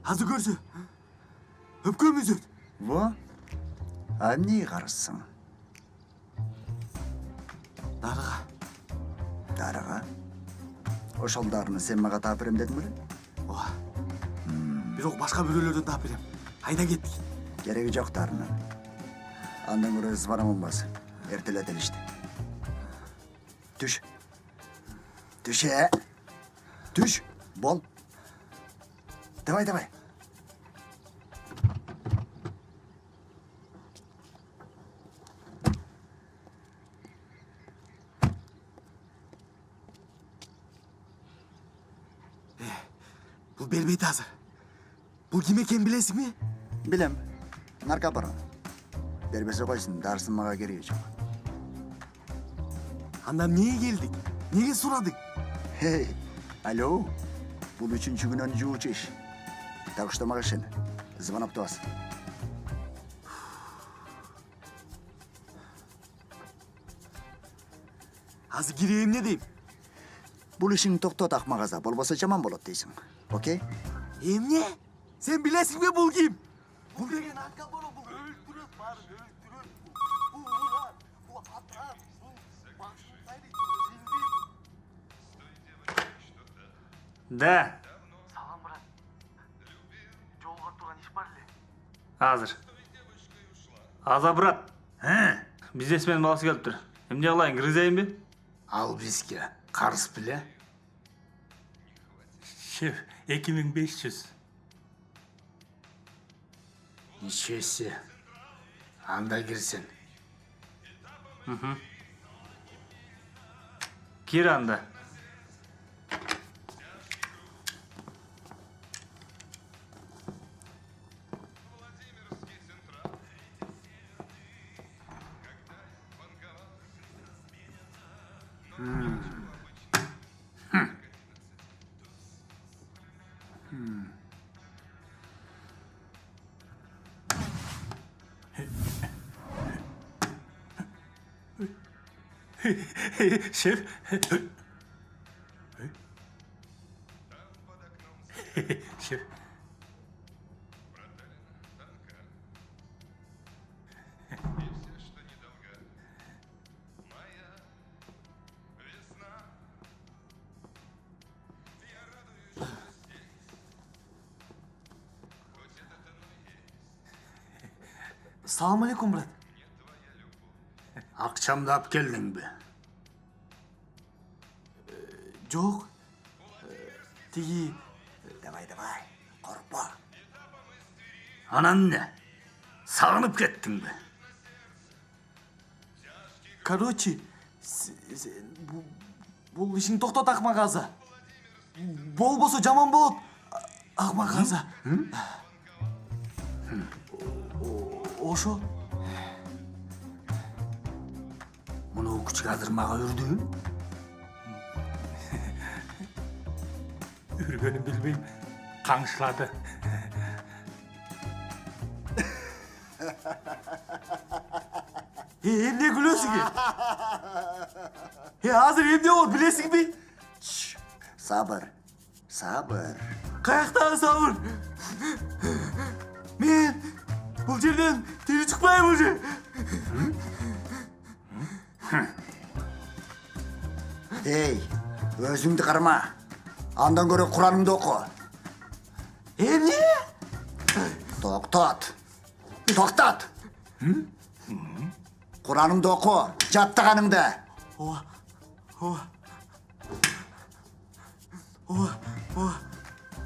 S2: Азыр көрсө. Өпкөмүз өт.
S3: Bu? Anneyi karışsın.
S2: Дарыга.
S3: Darıga. O şoldarını sen mağa tapırım dedin mi?
S2: Ооба. Бирок башка бирөөлөрдөн таап берем. Кайда кеттик?
S3: Gereği yok darının. Andan göre ızvaramın bası. Erteledin işte. Düş. Düş ya. Düş. Bol. Давай.
S2: Бул бербейт азыр. Бул ким экенин билесиң ми?
S3: Bilem. Narkobaron. Berbese koysun. Darısın mağa gereği yok.
S2: Анда эмнеге келдик? Неге сурадың?
S3: Hey. Alo. Bu üçüncü gün önce uçuş. Так что, Магашин, звонок до вас.
S2: Азыр кирейим не дейм?
S3: Бул ишиң токтот акмак-аза, болбосо жаман болот дейсиң. Окей?
S2: Эмне? Сен билесиңби бул ким? Бул деген Ака Боро, бул өлтүрөт, баарын өлтүрөт. Бул урат, бул атат, бул башын сайдык.
S9: Да.
S2: Салам, брат. Жолго турган иш бар эле.
S9: Азыр. Аза брат. Бизнесмен баласы келиптир. Эмне кылайын, киргизейинби?
S14: Ал бизге карыз биле.
S9: Шеф, 2500.
S14: Ничеси. Анда кирсин.
S9: Кир анда. Şef. Şef.
S2: Салам алейкум, брат.
S14: Акчамды алып келдиңби?
S2: Жок. Тиги...
S3: Давай, коркпо.
S14: Анан не? Сагынып кеттиңби?
S2: Короче, бул ишиң токтот акмак-аза. Болбосо жаман болот, акмак-аза. Ошо.
S14: Муну күчү азыр мага үрдү?
S9: Үргөнүн билбейм, каңшылады.
S2: Эмне күлөсүң? Азыр эмне болот, билесиңби?
S3: Сабыр.
S2: Каяктагы сабыр? Мен бул жерден тири чыкпайм уже.
S3: Эй, өзүңдү карма. Андан көрө Кураныңды оку.
S2: Эмне?
S3: Токтот. Кураныңды оку, жаттаганыңды.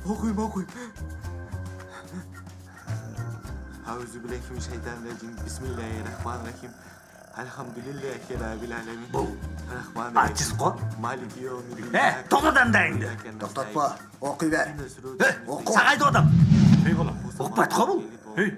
S2: Окуйм. Аузу билейхим шайтанирражим. Бисмиллахиррахманиррахим. Алхамдулиллахи раббил аламин.
S14: Бул
S2: Рахманиррахим.
S14: артист го?
S2: Малики йомиддин.
S14: Токтодан дайынды.
S3: Токтотпо, окуй бер. Оку.
S14: Сага айтып атам.
S9: Эй балам.
S14: Окпайт го бул?
S9: Эй.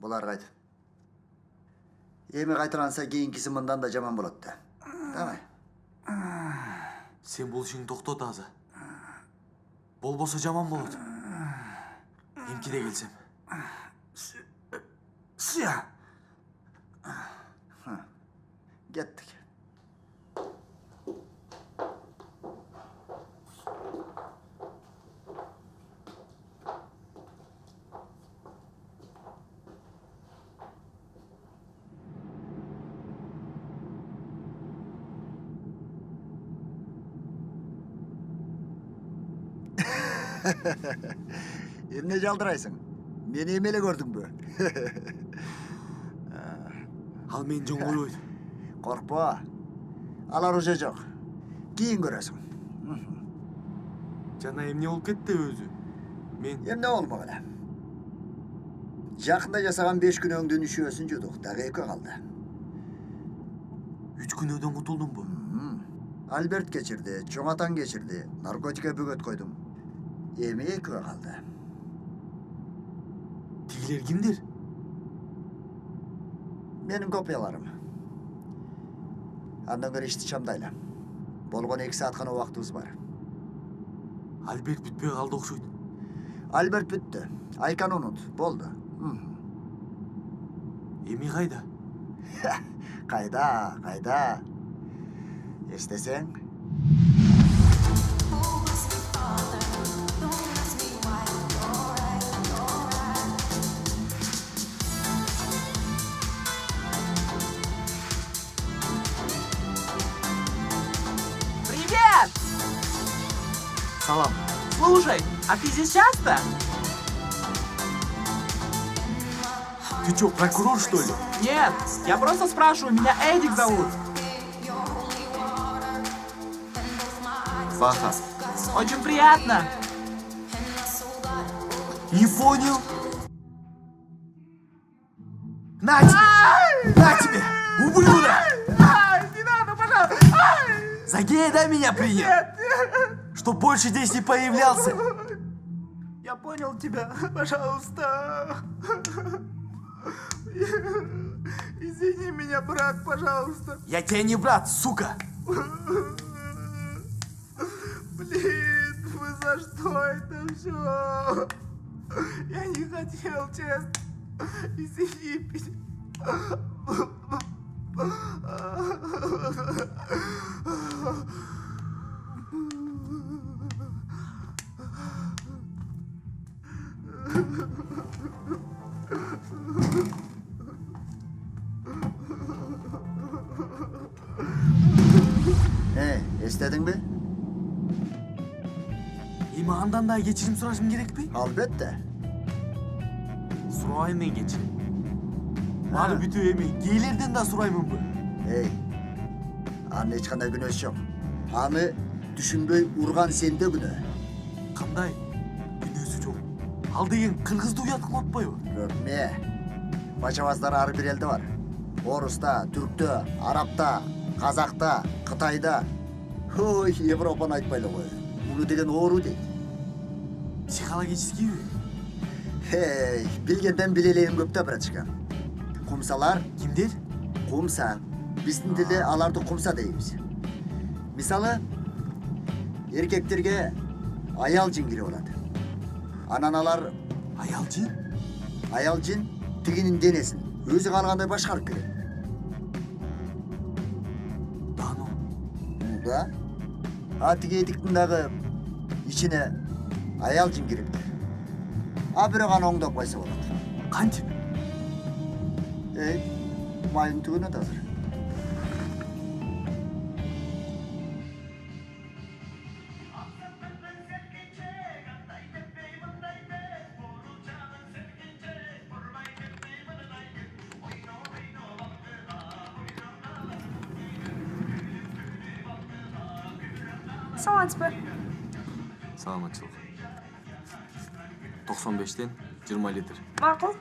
S3: Bular qayt. Эми кайтыранса кийинкиси мындан да жаман болот да. Давай.
S2: Сен бул ишиңди токтот азы. Болбосо жаман болот. Эмкиде келсем.
S3: Ся. Кеттик. Эмне жалдырайсың? Мени эмеле көрдүңбү?
S2: Ал мени жоңгойбойт.
S3: Коркпо. Алар уже жок. Кийин көрөсүң.
S2: Жана эмне болуп кетти өзү? Мен
S3: Эмне болмок эле. Жакында жасаган 5 күнөңдүн үшөөсүн жудук. Дагы 2 калды.
S2: 3 күнөөдөн кутулдумбу?
S3: Альберт кечирди, Чоңатан кечирди, наркотикке бөгөт койдум. Эми 2 калды.
S2: Тигилер кимдер?
S3: Менин копияларым. Андан көрө ишти чамдайлы. Болгон 2 саат гана убактыбыз бар.
S2: Альберт бүтпөй калды окшойт.
S3: Альберт бүттү. Айканы унут. Болду.
S2: Эми кайда?
S3: Кайда? Эстесең?
S9: Привет!
S2: Салам.
S9: Слушай, а ты здесь часто?
S2: Ты чё, прокурор, что ли?
S9: Нет, я просто спрашиваю, меня Эдик зовут.
S2: Баха.
S9: Очень приятно.
S2: Не понял? На тебе! На тебе! Ублюдок!
S9: Не надо, пожалуйста!
S2: За гея, да, меня принял? Чтоб больше здесь не появлялся.
S1: Я понял тебя, пожалуйста. Извини меня, брат, пожалуйста.
S2: Я тебе не брат, сука.
S1: Блин, вы за что это все? Я не хотел, честно. Извини меня.
S3: Эстедиңби?
S2: Эми андан да кечирим сурашым керекпи?
S3: Албетте.
S2: Сурабайм мен кечирим. Баары бүтүп эми гейлерден да сураймынбы?
S3: Анын эч кандай күнөөсү жок. Аны түшүнбөй урган сенде күнөө.
S2: Кандай? Күнөөсү жок. Ал деген кыргызды уят кылып атпайбы?
S3: Көрме. Бачабаздар ар бир элде бар. Оруста, түрктө, арабта, казакта, Кытайда. Ой, Европаны айтпайлы кой. Муну деген оору дейт.
S2: Психологическийби?
S3: Билгенден билелейим көп да, братчика. Кумсалар.
S2: Кимдер?
S3: Кумса. Биздин тилде аларды кумса дейбиз. Мисалы, эркектерге аял жин кирип алат. Анан алар
S2: аял жин?
S3: Аял жин тигинин денесин өзү калгандай башкарып келет.
S2: Дано.
S3: Да. А тиги этиктин дагы ичине аял жин кириптир. А бирок аны оңдоп койсо болот.
S2: Кантип?
S3: Майдын түгүнө азыр.
S7: Саламатсызбы?
S2: Саламатчылык. 95-тен 20 литр.
S7: Макул.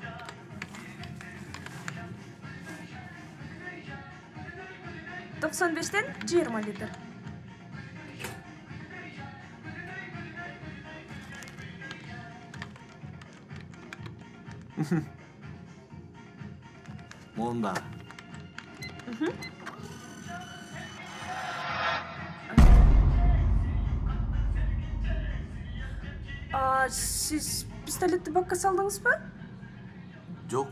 S7: Doksan beşten 20 литр.
S2: Monda.
S7: Siz pistoletni bakka saldыңызбы?
S2: Жоқ.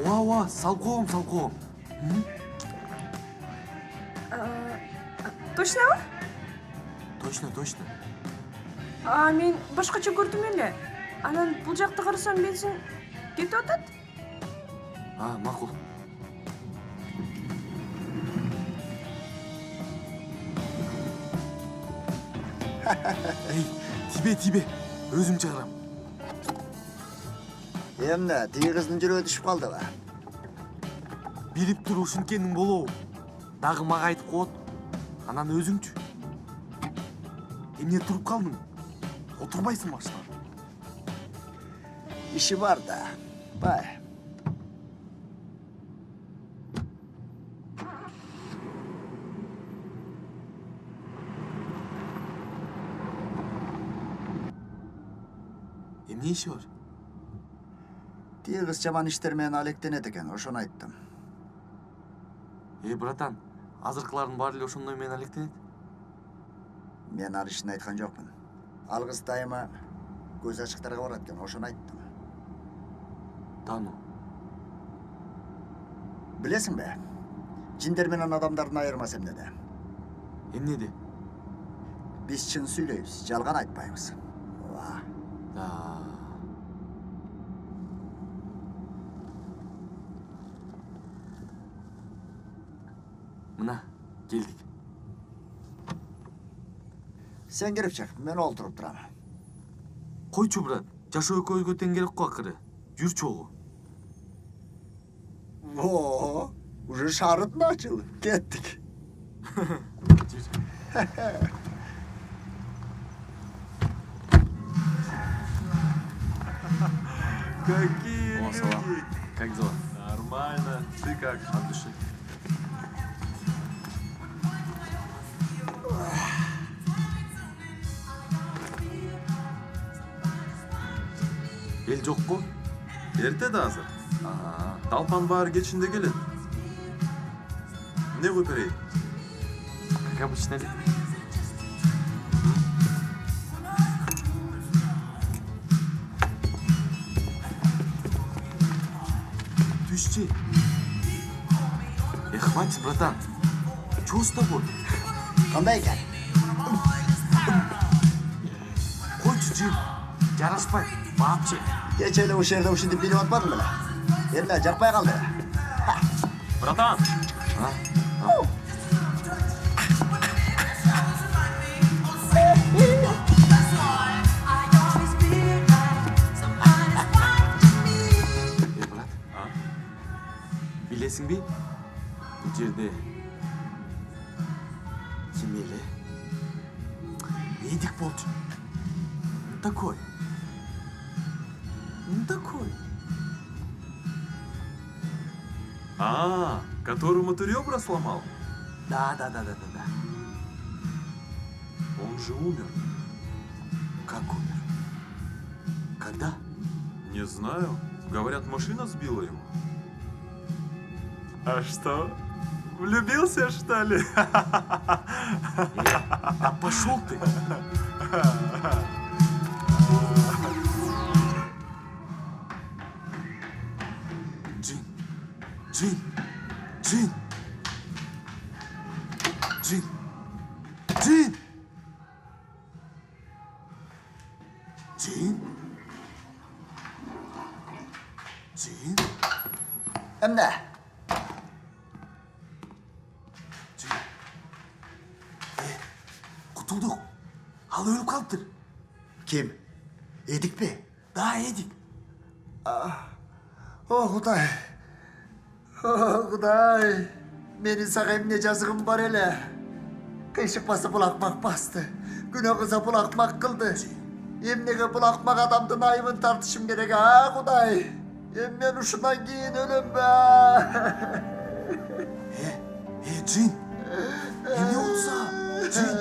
S2: Ооба, салып коем.
S7: Точнобу?
S2: Точно.
S7: Мен башкача көрдүм эле. Анан бул жакта карасам бензин кетип атат.
S2: Макул. Эй, тибе. Өзүм чыгарам.
S3: Эмне, тиги кыздын жүрөгү түшүп калдыбы?
S2: Билип туруп ушинткенин болобу? Дагы мага айтып коет. Анан өзүңчү. Эмне туруп калдың? Отурбайсың башта.
S3: Иши бар да. Бай.
S2: Эмне иши бар?
S3: Тиги кыз жаман иштер менен алектенет экен, ошону айттым.
S2: Братан, азыркылардын баары эле ошондой менен алектенет.
S3: Мен ал ишин айткан жокмун. Ал кыз дайыма көз ачыктарга барат экен, ошону айттым.
S2: Тану.
S3: Билесиңби? Жиндер менен адамдардын айырмасы эмнеде?
S2: Эмнеде?
S3: Биз чын сүйлөйбүз, жалган айтпайбыз.
S2: Мына, келдик.
S3: Сен кирип чык, мен олтуруп турам.
S2: Койчу, брат. Жашоо экөөбүзгө тең керек го акыры. Жүр чогуу.
S3: Уже шарыт начал. Кеттик.
S8: Какие
S2: люди! Как дела?
S8: Нормально. Ты как?
S2: От души. Ел жоқ қой?
S8: Ерте да азыр. Талпан баары кечинде келет. Не көтөрейин?
S2: Как обычно ли? Тушчи. Хватит, братан. Чё с тобой?
S3: Кандай экен?
S2: Койчу, Джим. Жарашпай. Вообще.
S3: Кече эле ушул жерде ушинтип билип атпадым беле. Эмне жакпай калды?
S8: Братан!
S2: Брат. Билесиңби? Бул жерде ким эле? Эдик болчу. Такой.
S8: Который мотырёбра сломал?
S2: Да.
S8: Он же умер.
S2: Как умер? Когда?
S8: Не знаю. Говорят, машина сбила его. А что? Влюбился, что ли?
S2: Да пошел ты!
S3: Жин? Эмне?
S2: Кутулдук. Ал өлүп калыптыр.
S3: Ким? Эдикпи?
S2: Да, Эдик.
S3: О, Кудай. О, Кудай. Менин сага эмне жазыгым бар эле. Кыйшык басып булакмак басты. Күнөө кыза булакмак кылды. Эмнеге бул акмак адамдын айыбын тартышым керек, Кудай? Мен ушундан кийин өлөмбү?
S2: Джин. Эмне болду сага? Джин.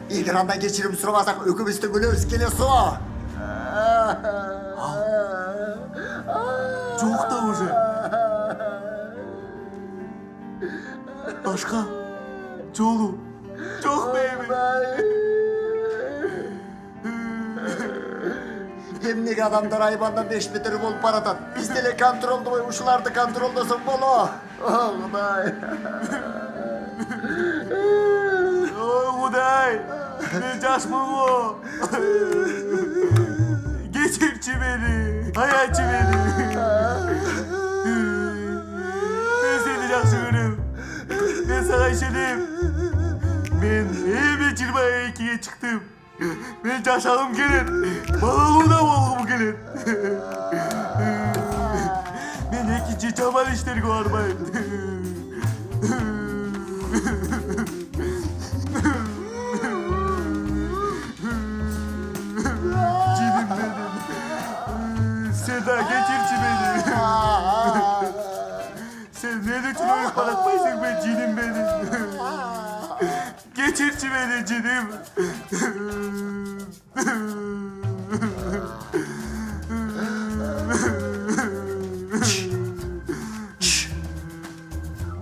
S3: Егер андай кечирим сурамасак экөөбүздүн күнөөбүз келет о.
S2: Жоқ та уже. Башка жолу жоқ деймин.
S3: Эмнеге адамдар айбандан 5 метр болуп баратат? Биз деле контролдобой ушуларды контролдосок боло. О, Кудай.
S2: Ой, Кудай, мен жашмын го. Кечирчи мени, аячы мени. Мен сени жакшы көрөм. Мен сага ишенем. Мен эми 22-ге чыктым. Мен жашагым келет. Балалуу да болгум келет. Мен экинчи жаман иштерге барбайм. Жиним менин. Сен да кечирчи мени. Сен мен үчүн өлүп баратпайсың бе, жиним менин. Кечирчи мени, жиним.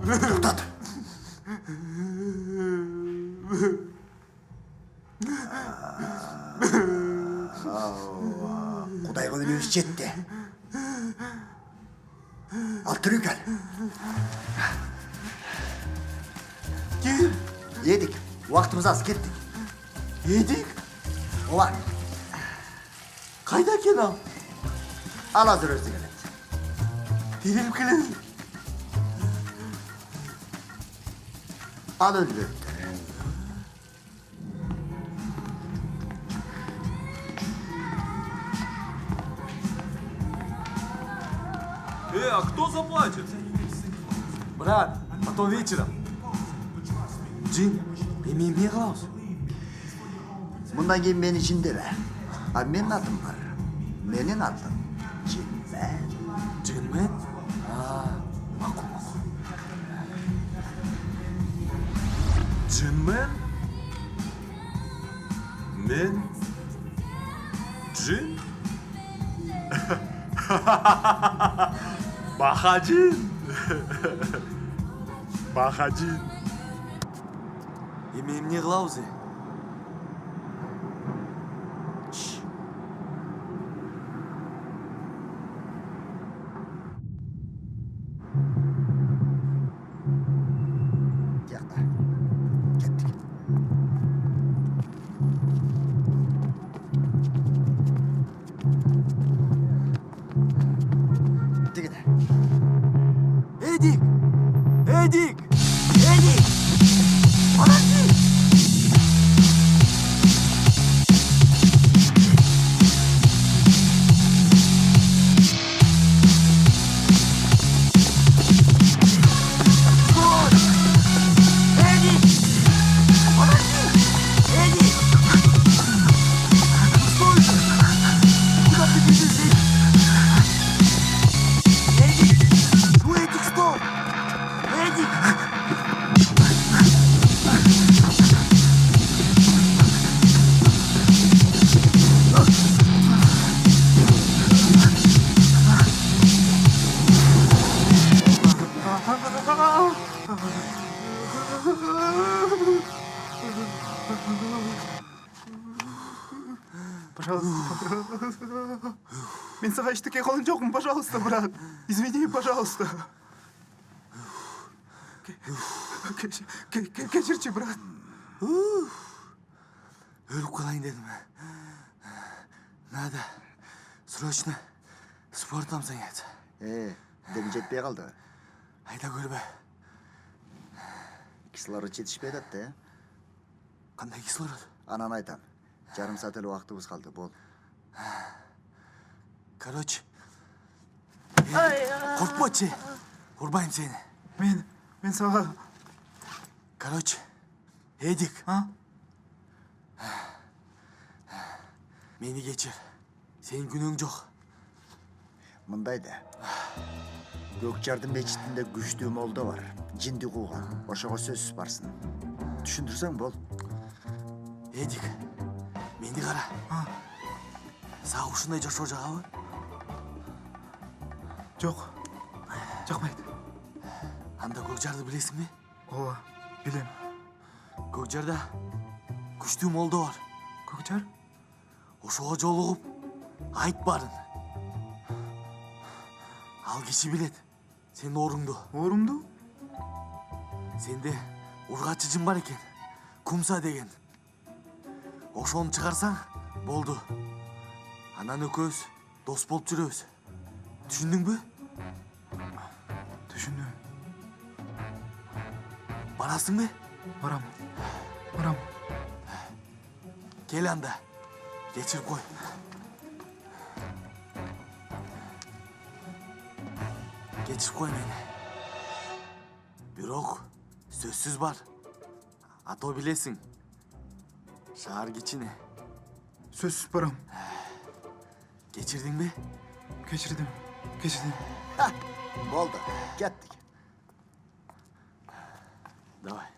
S3: Токтот. Кудайга үнүбүз жетти. Ал түрү кел.
S2: Кел.
S3: Едик. Убактыбыз аз, кеттик.
S2: Едик?
S3: Ооба.
S2: Кайда экен ал?
S3: Ал азыр өзү келет.
S2: Тирип келет.
S3: Ал өлүптүр.
S8: А кто заплатит?
S2: Брат, потом вечером. Джин, эми эмне кылабыз?
S3: Мындан кийин мен ичиндебе. А менин атым бар. Менин атым Джинмен.
S2: Джинмен? Макул.
S8: Джинмен? Мен? Джин? Бахаджин? Бахаджин.
S2: Эми эмне кылабыз?
S3: Тиякта. Кеттик. Тигине.
S2: Эдик! Эдик! Эдик! Подожди! Стой! Эдик! Подожди! Эдик! Стой! Куда ты бежишь, Эдик? Эдик! Ну, Эдик, стоп! Эдик!
S1: Пожалуйста. Мен сага эчтеке кылган жокмун, пожалуйста, брат. Извини, пожалуйста. Кечирчи, брат.
S2: Өлүп калайын дедим. Надо срочно спортом заняться.
S3: Дем жетпей калды.
S2: Айда көрбө.
S3: Кислород жетишпей атат да.
S2: Кандай кислород?
S3: Анан айтам. Жарым саат эле убактыбыз калды, бол.
S2: Короче, коркпочу. Урбайм сени.
S1: Мен сага...
S2: Короче, Эдик. Мени кечир. Сенин күнөөң жок.
S3: Мындай да. Көк жардын мечитинде күчтүү молдо бар. Жинди кууган. Ошого сөзсүз барсын. Түшүндүрсөң бол.
S2: Эдик, менди кара. Сага ушундай жашоо жагабы?
S1: Жок. Жакпайт.
S2: Анда көк жарды билесиңби?
S1: Ооба, билем.
S2: Көк жарда күчтүү молдо бар.
S1: Көк жар?
S2: Ошого жолугуп айт барын. Ал киши билет сенин орунду.
S1: Орумду?
S2: Сенде ургачы жын бар экен. Кумса деген. Ошону чыгарсаң болду. Анан экөөбүз дос болуп жүрөбүз. Түшүндүңбү?
S1: Түшүндүм.
S2: Барасыңбы?
S1: Барам. Барам.
S2: Кел анда. Кечирип кой. Кечирип кой мени. Бирок сөзсүз бар. Ато билесиң. Шаар кичине.
S1: Сөзсүз барам.
S2: Кечирдиңби?
S1: Кечирдим. Кечирдим.
S3: Болды, кеттік.
S2: Давай.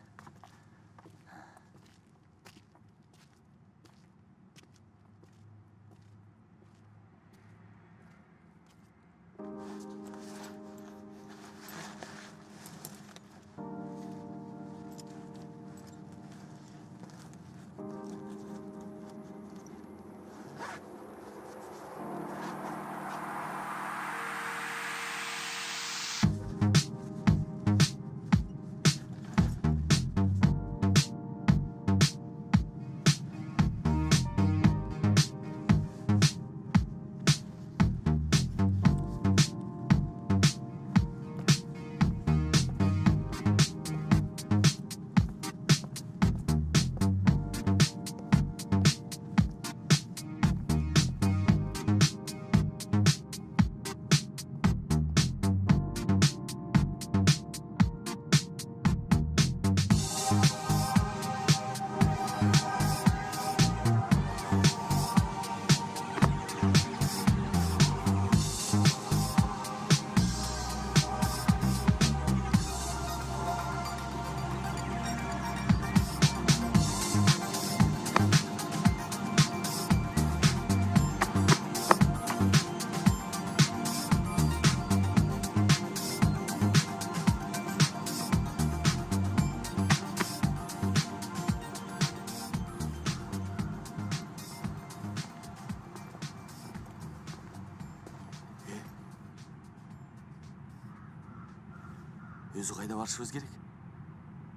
S2: Өзү кайда барышыбыз керек?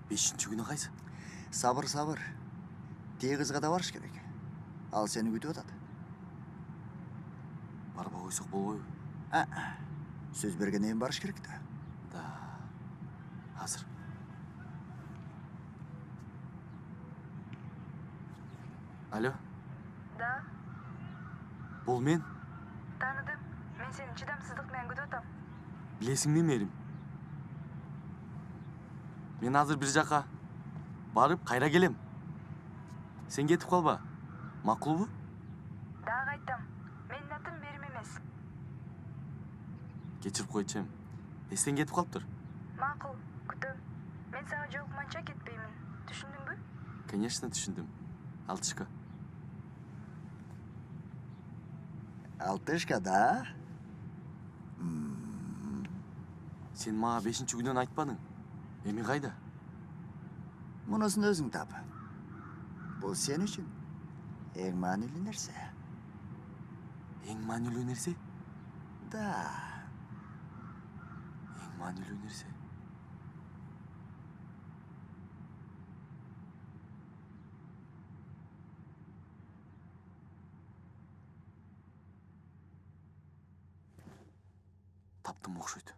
S2: 5-күнү кайсы?
S3: Сабыр, сабыр. Тээ кызга да барыш керек. Ал сени күтүп атат.
S2: Барба койсок болбойбу?
S3: Сөз бергенден кийин барыш керек да.
S2: Да. Азыр. Алло?
S6: Да,
S2: Бул мен?
S6: таныдым. Мен сени чыдамсыздык менен күтүп атам.
S2: Билесиңби мээрим? Мен азыр бир жака барып кайра келем. Сен кетип калба. Макулбу?
S6: Дагы айтам. Менин атым Мерим эмес.
S2: Кечирип койчу. Эстен кетип калыптыр.
S6: Макул, күтөм. Мен сага жолукманча кетпеймин. Түшүндүңбү?
S2: Конечно, түшүндүм. Алтышка.
S3: Алтышка да?
S2: Сен мага 5-күнөн айтпадың. Эми кайда?
S3: Мунусун өзүң тап. Бул сен үчүн эң маанилүү нерсе.
S2: Эң маанилүү нерсе?
S3: Да.
S2: Эң маанилүү нерсе. Таптым окшойт.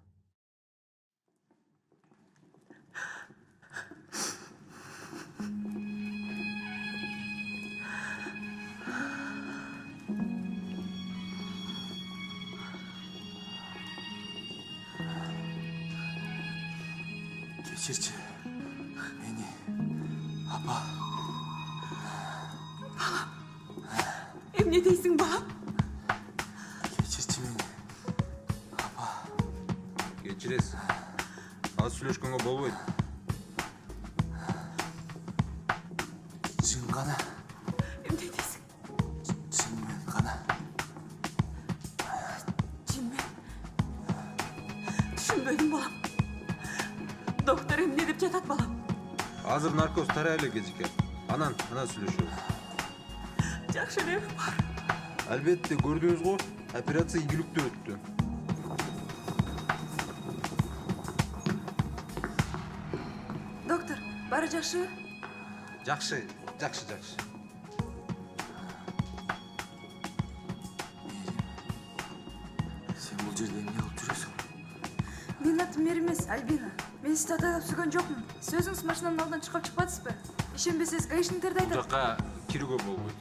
S2: Кечирчи мени, апа.
S5: Эмне дейсиң, балам?
S2: Кечирчи мени, апа.
S8: Кечиресиз. Аз сүйлөшкөнгө болбойт.
S2: Жын гана Чынмен гана.
S5: Чынмен. Түшүнбөдүм балам. Доктор эмне деп жатат балам?
S8: Азыр наркоз тарай эле кезике. Анан сүйлөшөбүз.
S5: Жакшы эле бар.
S8: Албетте көрдүңүз го, операция ийгиликтүү өттү.
S5: Доктор, баары жакшы?
S8: Жакшы.
S2: Сен бул жерде эмне кылып жүрөсүң?
S6: Менин атым Мери эмес, Альбина. Мен сизди аталап сүргөн жокмун. Сиз өзүңүз машинанын алдынан чыгып чыкпадыңызбы? Ишенбесеңиз гаишниктер да айтат.
S8: Жака кирүүгө болбойт.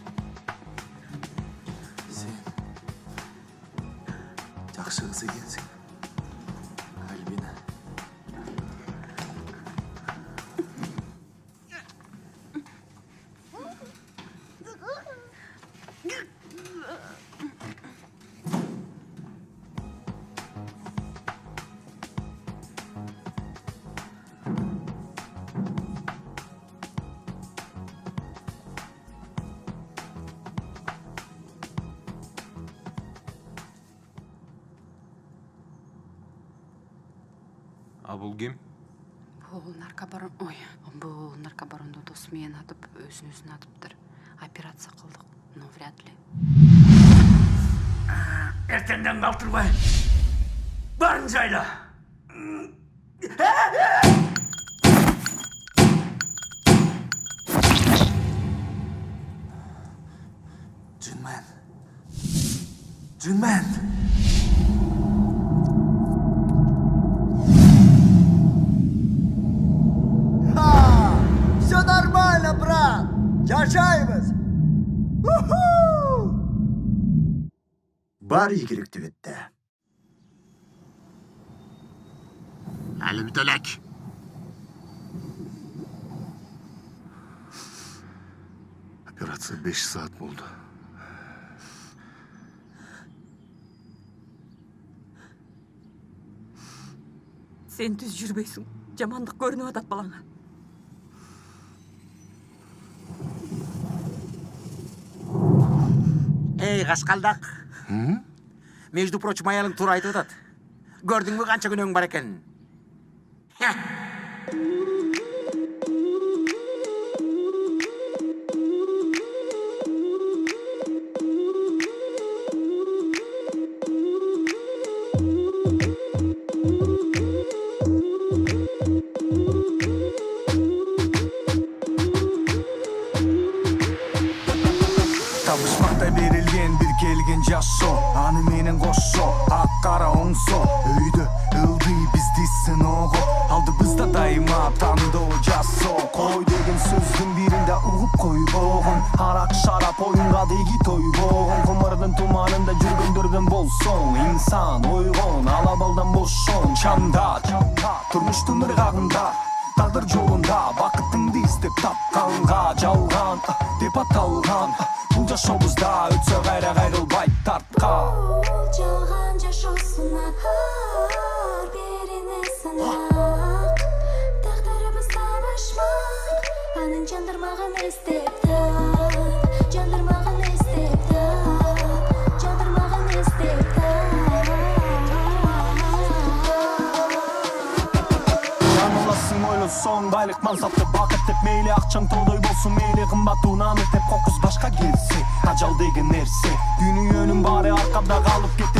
S2: Сен жакшы кыз экенсиң. Альбина.
S8: А бул ким?
S7: Бул наркобаронду досу менен атып, өзүн атыптыр. Операция кылдык, но вряд ли.
S14: Эртеңден калтырбай. Барын жайла.
S2: Джинмен.
S3: Все нормально, брат. Жашайбыз. Бар ийгиликтүү бетте.
S1: Әлі бүт элек. Операция 5 saat болду.
S5: Сен түз жүрбөйсүң. Жамандык көрүнүп атат балаңа.
S14: Эй, кашкалдак. Между прочим, аялың туура айтып атат. Көрдүңбү канча күнөөң бар экенин?
S10: Табышмакта берилген бир келген жашо, аны менен кошо, ак кара оңсо, өйдө ылдый бизди сыноого, алдыбызда дайыма тандоо жасоо, кой деген сөздүн биринде угуп койбогон, арак шарап оюнга деги тойбогон, кумардын туманында жүргөндөрдөн болсоң, инсан ойгон, алабалдан бошон, чамда, турмуштун ыргагында, тагдыр жолунда, бакытыңды издеп тапканга, жалган деп аталган, бул жашообузда өтсө кайра кайрылбайт тартка.
S6: Бул жалган жашоосуна ар бирине сынак, тагдырыбызда башмак, анын жандырмагын эстеп тап, жандырмагын эстеп тап, жандырмагын эстеп тап.
S10: Жаңыласың ойлосоң байлык мансапты бакыт деп, мейли акчаң тоодой болсун, мейли кымбат унааны деп, кокус башка келсе ажал деген нерсе, дүйнөнүн баары аркада калып кетет.